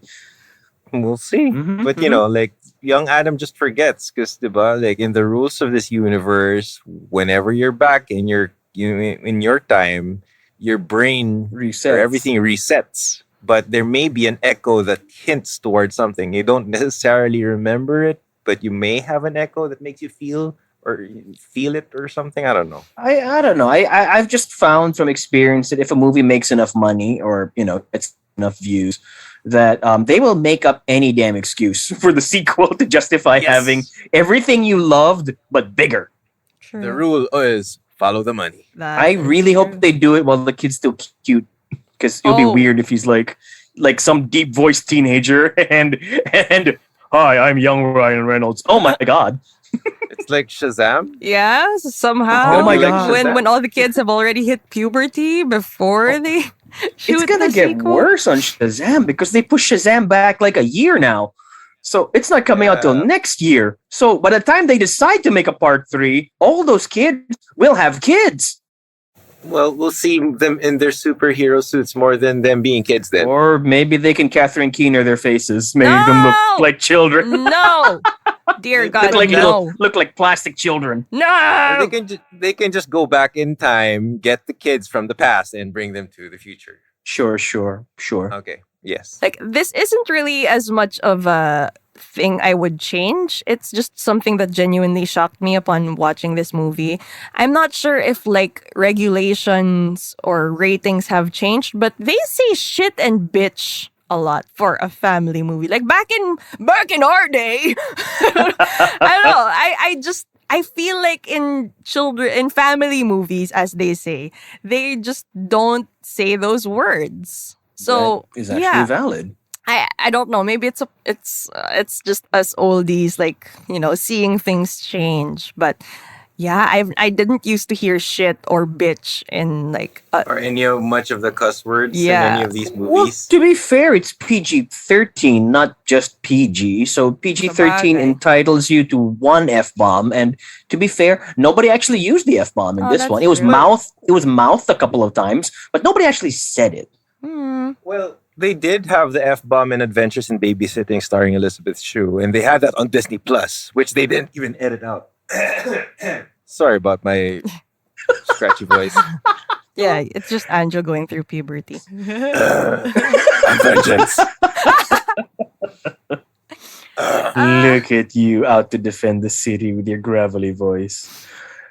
we'll see. Mhm, But like young Adam just forgets because like in the rules of this universe, whenever you're back in your time, your brain Reset or everything resets. But there may be an echo that hints towards something. You don't necessarily remember it, but you may have an echo that makes you feel it or something. I don't know. I don't know. I've just found from experience that if a movie makes enough money or it's enough views, that they will make up any damn excuse for the sequel to justify Yes. having everything you loved but bigger. True. The rule is follow the money. That I is really true. hope they do it while the kid's still cute, because it'll be Oh. weird if he's like some deep voiced teenager and hi, I'm young Ryan Reynolds. Oh my god. It's like Shazam. Yeah, somehow. Oh my Like god. Shazam. When all the kids have already hit puberty before they shoot It's gonna the get sequel. worse on Shazam because they pushed Shazam back like a year now. So it's not coming out till Yeah. next year. So by the time they decide to make a part 3, all those kids will have kids. Well, we'll see them in their superhero suits more than them being kids then. Or maybe they can Catherine Keener their faces, make them look No! like children. No, dear Look God, look like no, look like plastic children. Or no. they can just go back in time, get the kids from the past, and bring them to the future. Sure. Okay. Yes. Like, this isn't really as much of a thing I would change. It's just something that genuinely shocked me upon watching this movie. I'm not sure if like regulations or ratings have changed, but they say shit and bitch a lot for a family movie. Like back in our day. I don't know. I feel like in family movies, as they say, they just don't say those words. So That is actually yeah, valid. I don't know. Maybe it's just us oldies, like, seeing things change. But yeah, I didn't used to hear shit or bitch in like Or any of much of the cuss words Yeah. in any of these Well, movies. to be fair, it's PG-13, not just PG. So PG-13 Sabagay. entitles you to one F-bomb. And to be fair, nobody actually used the F-bomb in Oh, this that's one. It was true. mouthed a couple of times, but nobody actually said it. Well, they did have the F-bomb in Adventures in Babysitting starring Elizabeth Shue, and they had that on Disney Plus, which they didn't even edit out. Sorry about my scratchy voice. yeah, it's just Angel going through puberty. Vengeance. Look at you out to defend the city with your gravelly voice.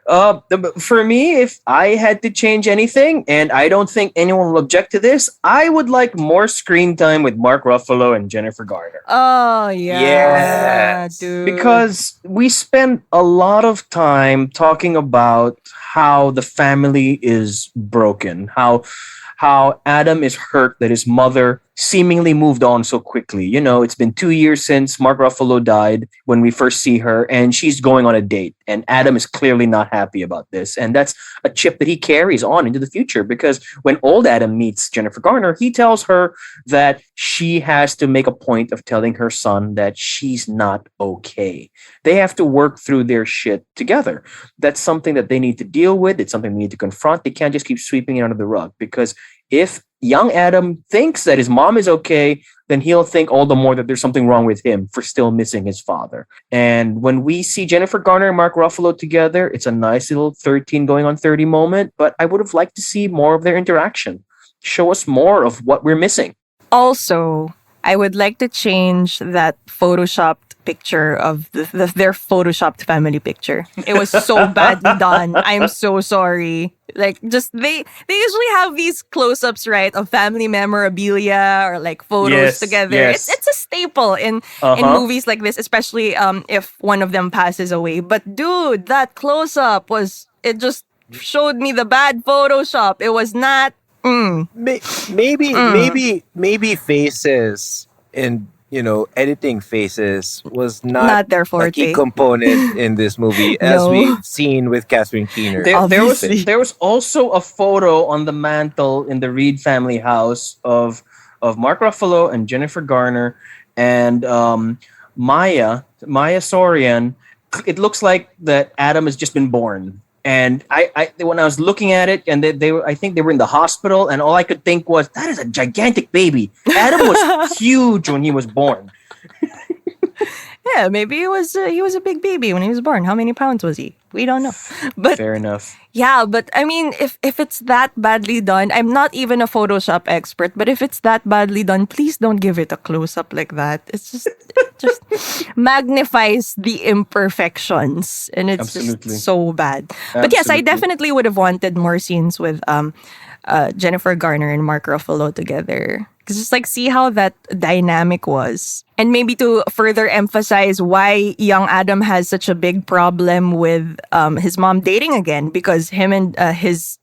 For me, if I had to change anything, and I don't think anyone will object to this, I would like more screen time with Mark Ruffalo and Jennifer Garner. Oh yeah, Yes. dude. Because we spend a lot of time talking about how the family is broken, how Adam is hurt that his mother seemingly moved on so quickly. It's been 2 years since Mark Ruffalo died when we first see her, and she's going on a date. And Adam is clearly not happy about this. And that's a chip that he carries on into the future, because when old Adam meets Jennifer Garner, he tells her that she has to make a point of telling her son that she's not okay. They have to work through their shit together. That's something that they need to deal with. It's something they need to confront. They can't just keep sweeping it under the rug, because if young Adam thinks that his mom is okay, then he'll think all the more that there's something wrong with him for still missing his father. And when we see Jennifer Garner and Mark Ruffalo together, it's a nice little 13 going on 30 moment, but I would have liked to see more of their interaction. Show us more of what we're missing. Also, I would like to change that photoshopped picture of their photoshopped family picture. It was so badly done. I'm so sorry. Like, just they usually have these close-ups, right, of family memorabilia or like photos Yes, together. yes. It's a staple in movies like this, especially if one of them passes away. But dude, that close-up it just showed me the bad Photoshop. It was not. Maybe faces and editing faces was Not their a forte. key component in this movie, as No. we've seen with Catherine Keener. Obviously. There was also a photo on the mantle in the Reed family house of Mark Ruffalo and Jennifer Garner and Maya Sorian. It looks like that Adam has just been born. And I when I was looking at it, and they were, I think they were in the hospital, and all I could think was, that is a gigantic baby. Adam was huge when he was born. Yeah, maybe he was a big baby when he was born. How many pounds was he? We don't know. But Fair enough. yeah, but I mean, if it's that badly done, I'm not even a Photoshop expert, but if it's that badly done, please don't give it a close up like that. It just magnifies the imperfections, and it's Absolutely. just so bad. But yes, I Absolutely. definitely would have wanted more scenes with Jennifer Garner and Mark Ruffalo together. Just like see how that dynamic was. And maybe to further emphasize why young Adam has such a big problem with his mom dating again, because him and his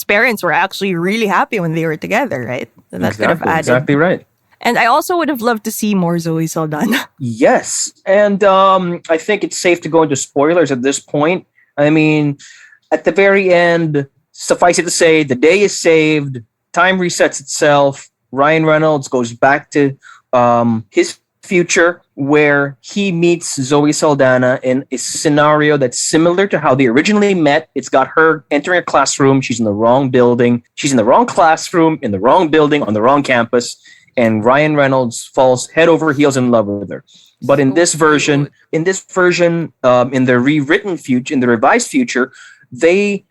parents were actually really happy when they were together, right? So that could have added. Exactly right. And I also would have loved to see more Zoe Saldana. Yes. And I think it's safe to go into spoilers at this point. I mean, at the very end, suffice it to say, the day is saved, time resets itself. Ryan Reynolds goes back to his future where he meets Zoe Saldana in a scenario that's similar to how they originally met. It's got her entering a classroom. She's in the wrong building. She's in the wrong classroom, in the wrong building, on the wrong campus. And Ryan Reynolds falls head over heels in love with her. But in this version, in the rewritten future, in the revised future, they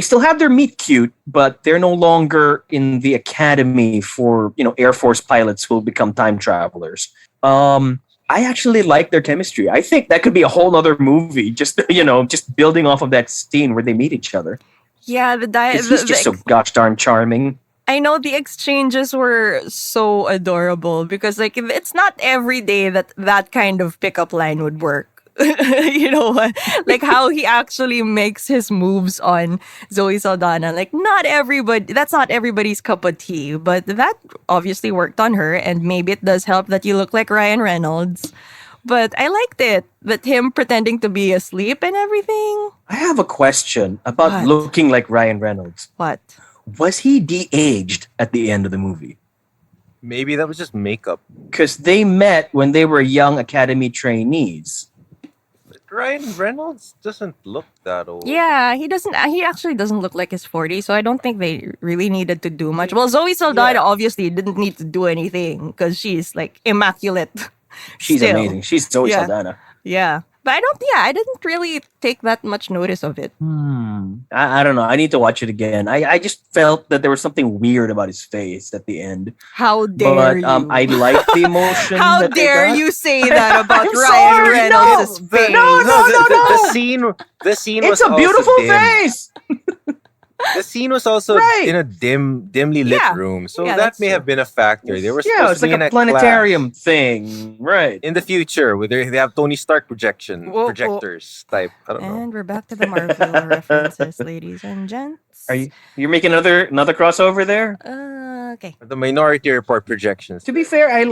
still have their meet cute, but they're no longer in the academy for Air Force pilots who will become time travelers. I actually like their chemistry. I think that could be a whole other movie, just building off of that scene where they meet each other. Yeah, He's just so gosh darn charming. I know the exchanges were so adorable because like it's not every day that kind of pickup line would work. Like how he actually makes his moves on Zoe Saldana. Like that's not everybody's cup of tea, but that obviously worked on her, and maybe it does help that you look like Ryan Reynolds. But I liked it, that him pretending to be asleep and everything. I have a question about What? looking like Ryan Reynolds. What? Was he de-aged at the end of the movie? Maybe that was just makeup. Because they met when they were young academy trainees. But Ryan Reynolds doesn't look that old. Yeah, he doesn't. He actually doesn't look like he's 40, so I don't think they really needed to do much. Well, Zoe Saldana obviously didn't need to do anything because she's like immaculate. She's Still. amazing. She's Zoe Yeah. Saldana. Yeah. But I didn't really take that much notice of it. I don't know. I need to watch it again. I just felt that there was something weird about his face at the end. How dare But you? I like the emotion. How that they dare got. you say that about I'm Ryan sorry, Reynolds' no. face? No. The scene It's was a also beautiful dim. face. The scene was also Right. in a dimly lit Yeah. room, so Yeah, that that's may true. have been a factor. They were Yeah, supposed it's to be like in a a planetarium class thing, right? in the future, where they have Tony Stark Whoa. projectors type. I don't know. And we're back to the Marvel references, ladies and gents. You're making another crossover there? Okay. The Minority Report projections. To be fair, Ooh,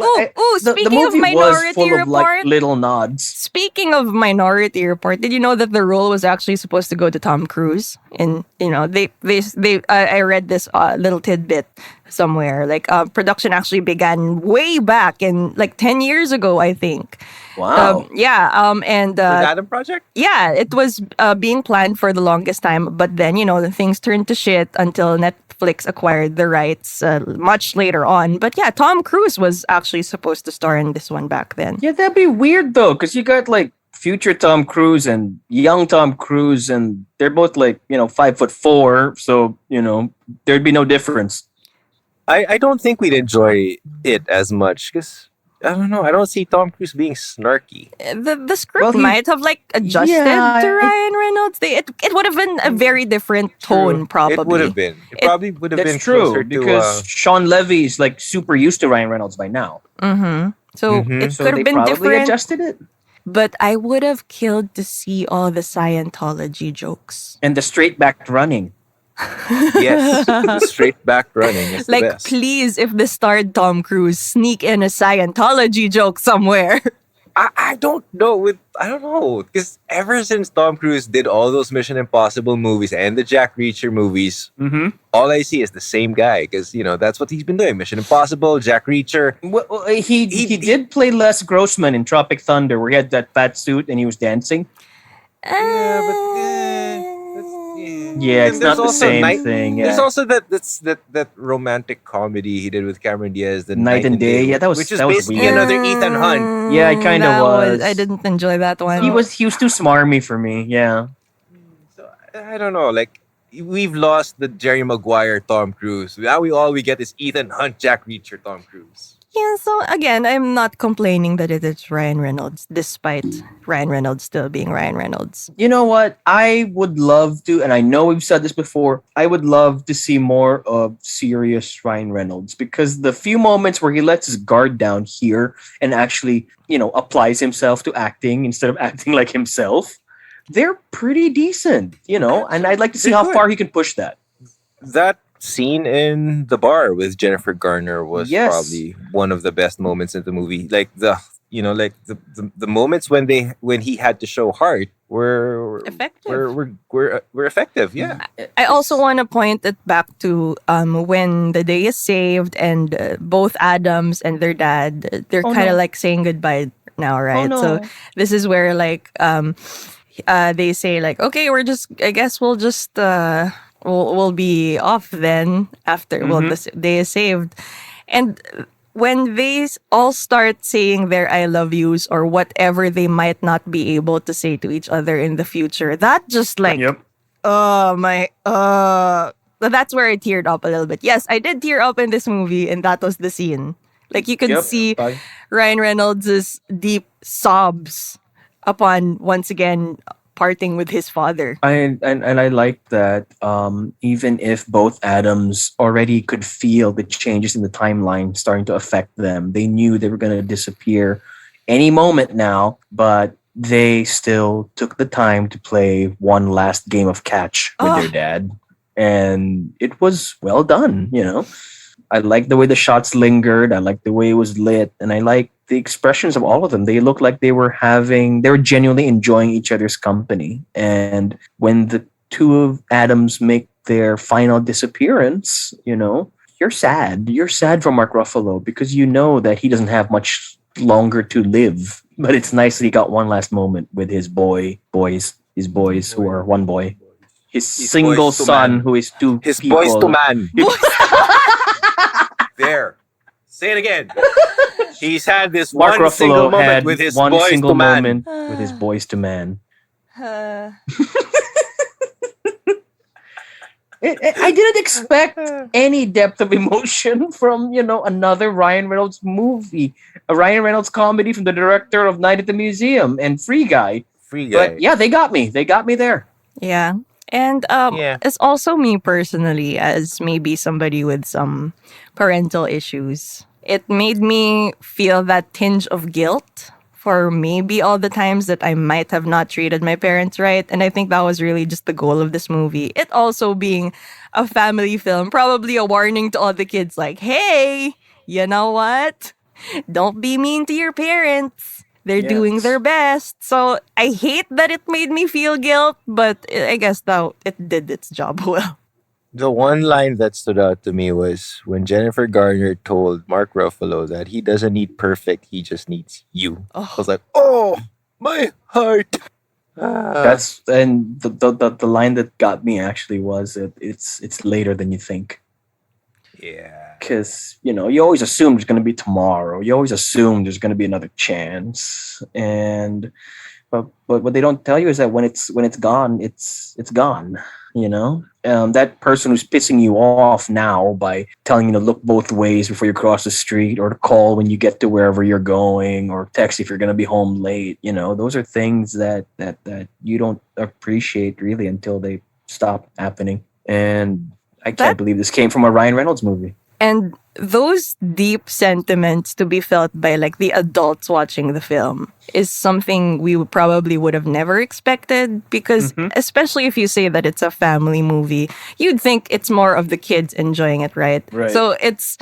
the speaking of movie Minority was full Report, of like little nods. speaking of Minority Report, did you know that the role was actually supposed to go to Tom Cruise? And I read this little tidbit somewhere. Like production actually began way back in like 10 years ago, I think. Wow. And The Adam Project? yeah, it was being planned for the longest time, but then the things turned to shit until Netflix acquired the rights much later on. But yeah, Tom Cruise was actually supposed to star in this one back then. Yeah, that'd be weird though, because you got like future Tom Cruise and young Tom Cruise, and they're both like 5'4", so there'd be no difference. I don't think we'd enjoy it as much because I don't know. I don't see Tom Cruise being snarky. The script Well, he- might have like adjusted Yeah, to Ryan Reynolds. It would have been a very different tone, probably. It would have been. It probably would have been That's true closer because to. Shawn Levy is like super used to Ryan Reynolds by now, Mm-hmm. So Mhm. it so could they have been probably different. adjusted it. But I would have killed to see all the Scientology jokes. And the straight back running. Yes, the straight back running is Like, the best. please, if this starred Tom Cruise, sneak in a Scientology joke somewhere. I don't know. I don't know because ever since Tom Cruise did all those Mission Impossible movies and the Jack Reacher movies, Mm-hmm. all I see is the same guy because that's what he's been doing. Mission Impossible, Jack Reacher. Well, he did play Les Grossman in Tropic Thunder, where he had that fat suit and he was dancing. Yeah, it's And not there's the also same thing. There's Yeah. also that romantic comedy he did with Cameron Diaz, the Night and Day. Yeah, which is that was basically weird. another Ethan Hunt. Yeah, it kinda That was. I didn't enjoy that one. He was too smarmy for me. Yeah. So I don't know. Like we've lost the Jerry Maguire Tom Cruise. Now all we get is Ethan Hunt, Jack Reacher, Tom Cruise. Yeah, so again, I'm not complaining that it is Ryan Reynolds, despite Ryan Reynolds still being Ryan Reynolds. You know what? I would love to, and I know we've said this before, I would love to see more of serious Ryan Reynolds because the few moments where he lets his guard down here and actually, applies himself to acting instead of acting like himself, they're pretty decent, and I'd like to see They're how good. far he can push that. That scene in the bar with Jennifer Garner was Yes. probably one of the best moments in the movie. Like the moments when he had to show heart were Effective. were effective. Yeah. I also want to point it back to when the day is saved and both Adams and their dad, they're Oh, kind of no. like saying goodbye now, right? no. So this is where like they say like, okay, I guess we'll just we'll be off then after well the day is saved, and when they all start saying their I love yous or whatever they might not be able to say to each other in the future, that just like Yep. that's where I teared up a little bit. Yes, I did tear up in this movie, and that was the scene. Like you could Yep. see Ryan Reynolds' deep sobs upon once again parting with his father. I like that. Even if both Adams already could feel the changes in the timeline starting to affect them, they knew they were going to disappear any moment now. But they still took the time to play one last game of catch with their dad, and it was well done. I like the way the shots lingered. I like the way it was lit, and I like the expressions of all of them. They looked like they were genuinely enjoying each other's company. And when the two of Adams make their final disappearance, you're sad. You're sad for Mark Ruffalo because you know that he doesn't have much longer to live. But it's nice that he got one last moment with his boys who are one boy. His single boys to son man. who is two His people. boys to man. There. Say it again. He's had this Mark one single Ruffalo moment had with his one boys single to man. moment with his boys to man. I didn't expect any depth of emotion from, another Ryan Reynolds movie. A Ryan Reynolds comedy from the director of Night at the Museum and Free Guy. Free guy. But yeah, they got me. They got me there. Yeah. And Yeah. it's also me personally, as maybe somebody with some parental issues. It made me feel that tinge of guilt for maybe all the times that I might have not treated my parents right. And I think that was really just the goal of this movie. It also being a family film, probably a warning to all the kids like, hey, you know what? Don't be mean to your parents. They're doing Yes. their best. So I hate that it made me feel guilt, but I guess that it did its job well. The one line that stood out to me was when Jennifer Garner told Mark Ruffalo that he doesn't need perfect, he just needs you. I was like, oh, my heart. That's and the line that got me actually was that it's later than you think. Yeah. Because you always assume there's going to be tomorrow. You always assume there's going to be another chance, but what they don't tell you is that when it's gone, it's gone. That person who's pissing you off now by telling you to look both ways before you cross the street, or to call when you get to wherever you're going, or text if you're going to be home late. Those are things that you don't appreciate really until they stop happening. And I can't believe this came from a Ryan Reynolds movie. And those deep sentiments to be felt by like the adults watching the film is something we probably would have never expected, because especially if you say that it's a family movie, you'd think it's more of the kids enjoying it, right? So it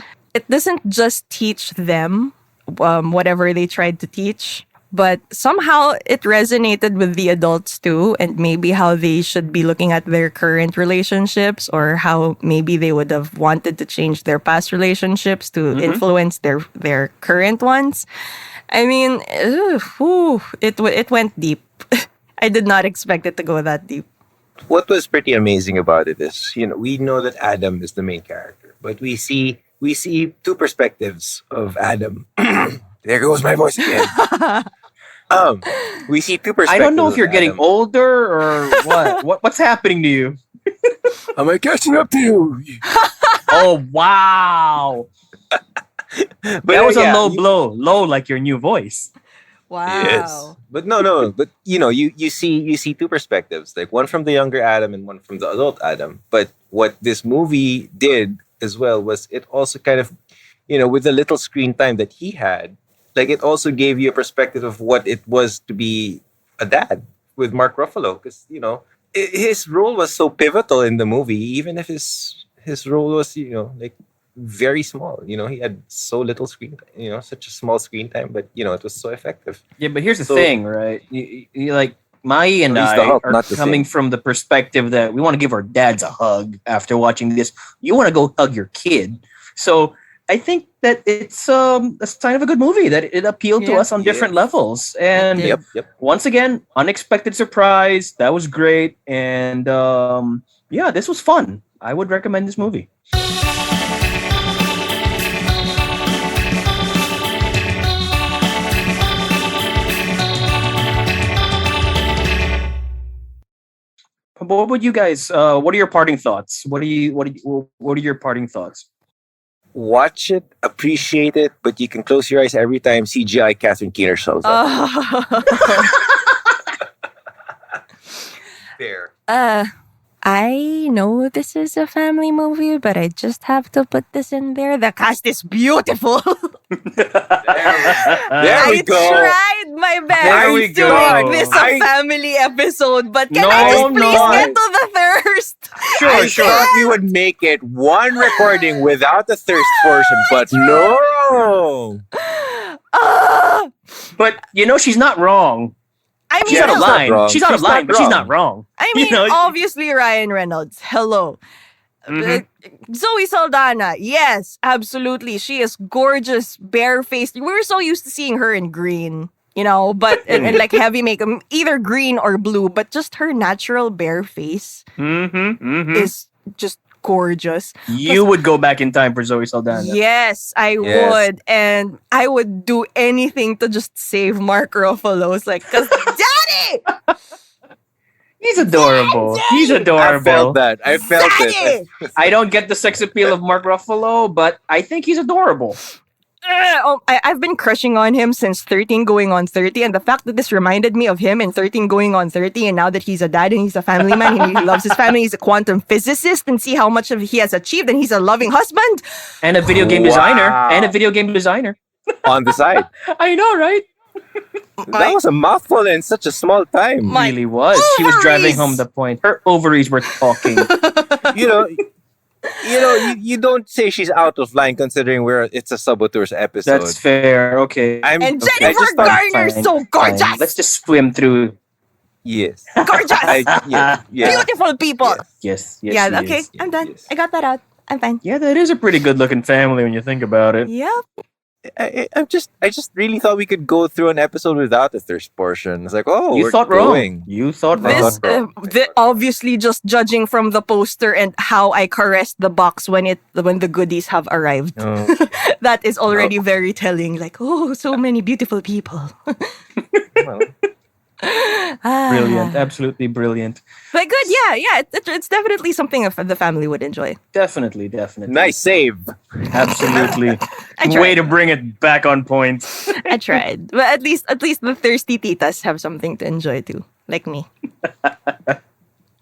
doesn't just teach them whatever they tried to teach, but somehow it resonated with the adults too, and maybe how they should be looking at their current relationships, or how maybe they would have wanted to change their past relationships to influence their current ones. I mean, it went deep. I did not expect it to go that deep. What was pretty amazing about it is, we know that Adam is the main character, but we see two perspectives of Adam. There goes my voice again. We see two perspectives. I don't know if you're of getting Adam. older or what. What's happening to you? Am I catching up to you? Oh wow! But That was a yeah, low blow. Low like your new voice. yes, Wow. but no. But you see two perspectives, like one from the younger Adam and one from the adult Adam. But what this movie did as well was it also kind of, with the little screen time that he had, like it also gave you a perspective of what it was to be a dad with Mark Ruffalo, because his role was so pivotal in the movie, even if his role was like very small. He had so little screen time, such a small screen time, but it was so effective. Yeah, but here's the So thing, right? You like Mai and he's the I Hulk, are not the coming Thing. from the perspective that we want to give our dads a hug after watching this. You want to go hug your kid. So I think that it's a sign of a good movie, that it appealed to Yeah. us on different Yes. levels. And did. Yep. once again, unexpected surprise. That was great. And yeah, this was fun. I would recommend this movie. What would you guys? What are your parting thoughts? What are your parting thoughts? Watch it, appreciate it, but you can close your eyes every time CGI Catherine Keener shows up. Fair. I know this is a family movie, but I just have to put this in there. The cast is beautiful. There I we go. tried my best There we to go. make this a family episode, but can No, I just please no. get to the thirst? I thought we would make it one recording without the thirst portion, but no. Ah! But she's not wrong. I She's mean, out of she's not line. wrong. She's out of She's line, not but she's wrong. not wrong. I mean, You know, obviously Ryan Reynolds. Hello. Mhm. Zoe Saldana, yes, absolutely. She is gorgeous, barefaced. We were so used to seeing her in green, but and like heavy makeup, either green or blue. But just her natural bare face is just gorgeous. You would go back in time for Zoe Saldana. Yes, I Yes. would, and I would do anything to just save Mark Ruffalo. It's like, cause Daddy, He's adorable. He's I adorable. felt that. I felt it. Daddy. I don't get the sex appeal of Mark Ruffalo, but I think he's adorable. I've been crushing on him since 13 going on 30, and the fact that this reminded me of him in 13 going on 30, and now that he's a dad and he's a family man and he loves his family, he's a quantum physicist, and see how much of he has achieved, and he's a loving husband. And a video game designer. On the side. I know, right? That was a mouthful in such a small time. My really was. She was driving ovaries! home the point. Her ovaries were talking. you know, you don't say she's out of line considering it's a Sub-Auteurs episode. That's fair. Okay. I'm And okay, Jennifer just thought- Garner's Fine, so fine. gorgeous. Let's just swim through. Yes. Gorgeous. Yeah. Beautiful people. Yes. Yeah, she okay, is. I'm done. yes. I got that out. I'm fine. Yeah, that is a pretty good-looking family when you think about it. Yep. I just really thought we could go through an episode without the thirst portion. It's like, You we're thought going. wrong. You thought This- wrong. Obviously, just judging from the poster and how I caressed the box when the goodies have arrived, Oh. that is already very telling. Like, oh, so many beautiful people. Well, Brilliant. Absolutely brilliant. But good, yeah. It's definitely something the family would enjoy. Definitely. nice save. Absolutely. I tried. Way to bring it back on point. I tried, but at least the thirsty titas have something to enjoy too, like me.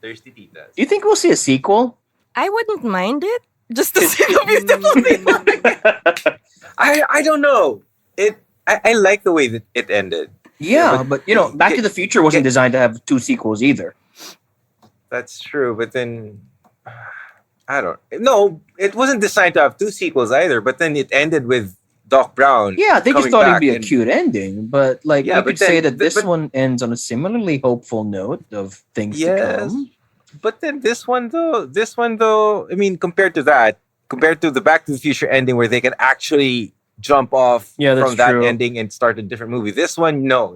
Thirsty titas. Do you think we'll see a sequel? I wouldn't mind it, just to see the beautiful people. I don't know. I like the way that it ended. Yeah, but Back to the Future wasn't designed to have 2 sequels either. That's true, but then I don't. No, it wasn't designed to have 2 sequels either. But then it ended with Doc Brown. Yeah, they just coming thought it'd back be a and- cute ending, but you Yeah, could but then- say that this but- one ends on a similarly hopeful note of things to Yes. come. But then this one though, I mean, compared to the Back to the Future ending where they can actually jump off Yeah, that's from that true. ending and start a different movie. This one, no.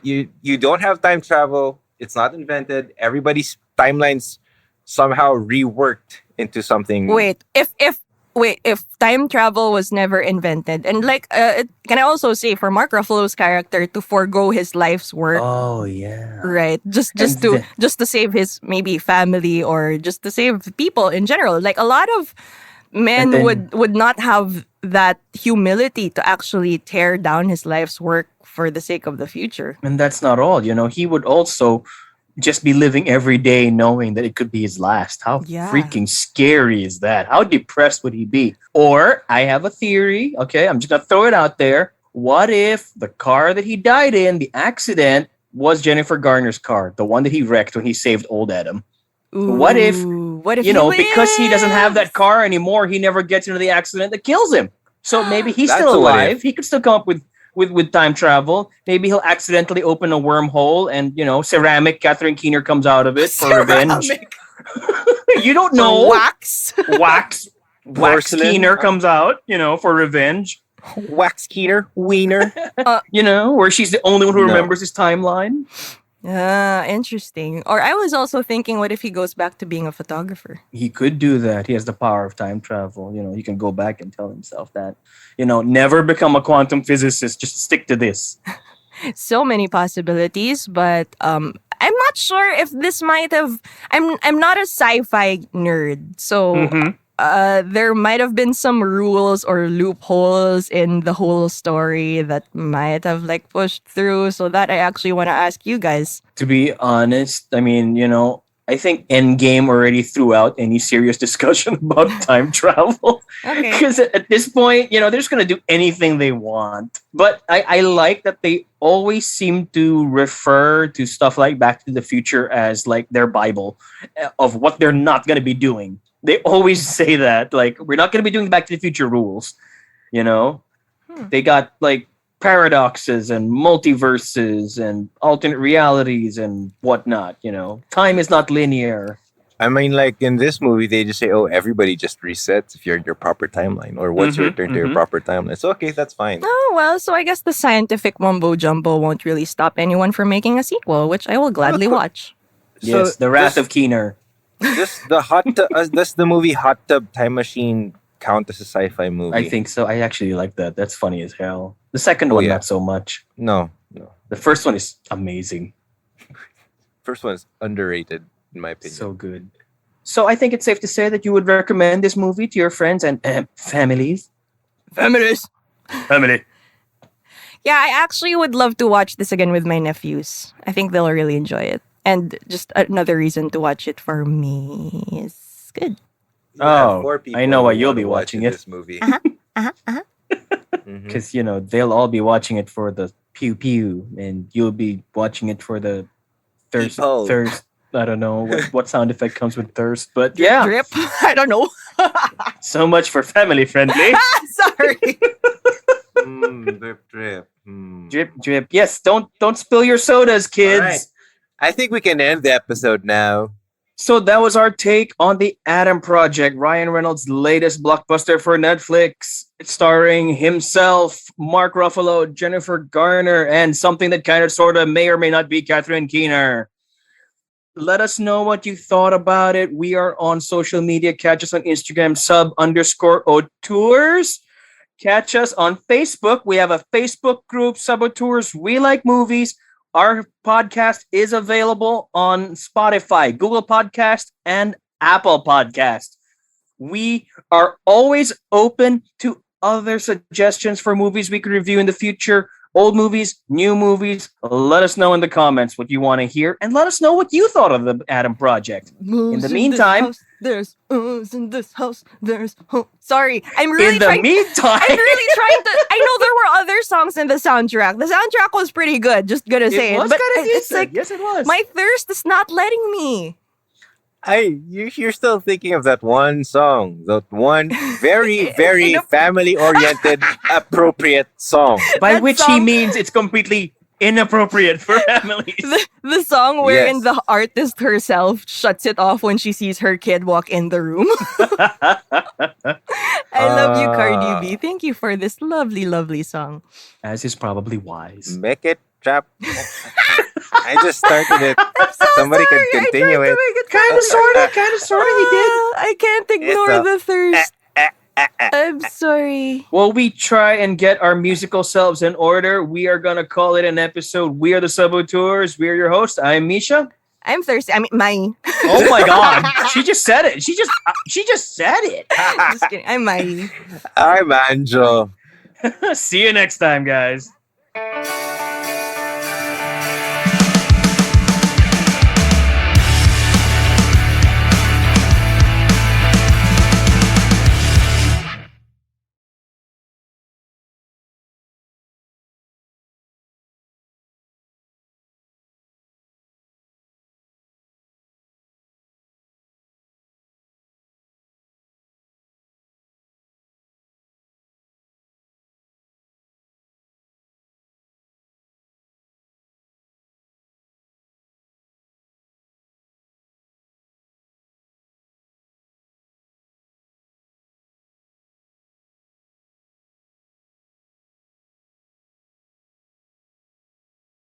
You don't have time travel. It's not invented. Everybody's timelines somehow reworked into something. Wait, if time travel was never invented, and can I also say for Mark Ruffalo's character to forego his life's work, Oh yeah. right? Just And to save his maybe family or just to save people in general. Like a lot of man then- would not have that humility to actually tear down his life's work for the sake of the future. And that's not all, he would also just be living every day knowing that it could be his last. How Yeah. freaking scary is that? How depressed would he be? Or I have a theory, okay? I'm just going to throw it out there. What if the car that he died in, the accident, was Jennifer Garner's car, the one that he wrecked when he saved old Adam? What if, What if because he doesn't have that lives? car anymore, he never gets into the accident that kills him. So maybe he's That's still a what alive. He could still come up with time travel. Maybe he'll accidentally open a wormhole and, ceramic Catherine Keener comes out of it for revenge. You don't know. Wax. Wax Porcelain. Keener comes out, for revenge. Wax Keener, Wiener. Where she's the only one who No. remembers his timeline. Interesting. Or I was also thinking, what if he goes back to being a photographer? He could do that. He has the power of time travel. He can go back and tell himself that, never become a quantum physicist. Just stick to this. So many possibilities, but I'm not sure if this might have. I'm not a sci-fi nerd, so Mhm. there might have been some rules or loopholes in the whole story that might have pushed through. So that I actually want to ask you guys. To be honest, I mean, I think Endgame already threw out any serious discussion about time travel. Okay. Because at this point, they're just going to do anything they want. But I like that they always seem to refer to stuff like Back to the Future as like their Bible of what they're not going to be doing. They always say that, we're not going to be doing Back to the Future rules. They got paradoxes and multiverses and alternate realities and whatnot. Time is not linear. I mean, in this movie, they just say, "Oh, everybody just resets if you're in your proper timeline, or once you Mhm, return to your mhm. proper timeline." So okay, that's fine. Oh, well, so I guess the scientific mumbo jumbo won't really stop anyone from making a sequel, which I will gladly watch. Yes, the Wrath of Keener. Does the movie Hot Tub Time Machine count as a sci-fi movie? I think so. I actually like that. That's funny as hell. The second Oh, one, yeah. not so much. No. The first one is amazing. First one is underrated in my opinion. So good. So I think it's safe to say that you would recommend this movie to your friends and families. Feminist. Family. Yeah, I actually would love to watch this again with my nephews. I think they'll really enjoy it. And just another reason to watch it for me is good. You have Oh, 4 people I know why who you'll wanna be watch watching it. This movie. Mhm. Because, they'll all be watching it for the pew pew, and you'll be watching it for the thirst. People. Thirst. I don't know what sound effect comes with thirst, but yeah, Drip. I don't know. so much for family friendly. Sorry. Drip, drip. Drip, drip. Yes, don't spill your sodas, kids. All right. I think we can end the episode now. So that was our take on the Adam Project, Ryan Reynolds' latest blockbuster for Netflix, starring himself, Mark Ruffalo, Jennifer Garner, and something that kind of sort of may or may not be Catherine Keener. Let us know what you thought about it. We are on social media. Catch us on Instagram, sub_Auteurs. Catch us on Facebook. We have a Facebook group, Sub-Auteurs. We like movies. Our podcast is available on Spotify, Google Podcast, and Apple Podcast. We are always open to other suggestions for movies we could review in the future. Old movies, new movies. Let us know in the comments what you want to hear, and let us know what you thought of the Adam Project. In the meantime, there's in this house. There's sorry, I'm really in the trying. meantime, I'm really trying to. I know there were other songs in the soundtrack. The soundtrack was pretty good. Just gonna say it it, was but kind of it's decent. like Yes, it was. my thirst is not letting me. You're still thinking of that one song, that one very, very You know- family-oriented, appropriate song. By that which he song- means it's completely inappropriate for families. The song wherein Yes. the artist herself shuts it off when she sees her kid walk in the room. I love you, Cardi B. Thank you for this lovely, lovely song. As is probably wise. Make it trap. I just started it. So Somebody sorry, could continue I tried to it. make it Kind of, sort of, he did. I can't ignore a- the thirst. I'm sorry. While we try and get our musical selves in order, we are going to call it an episode. We are the Sub-Auteurs. We are your hosts. I'm Misha. I'm thirsty. I mean, my. Oh my god. She just said it. She just said it. Just kidding. I'm my. Hi, Manjo. See you next time, guys.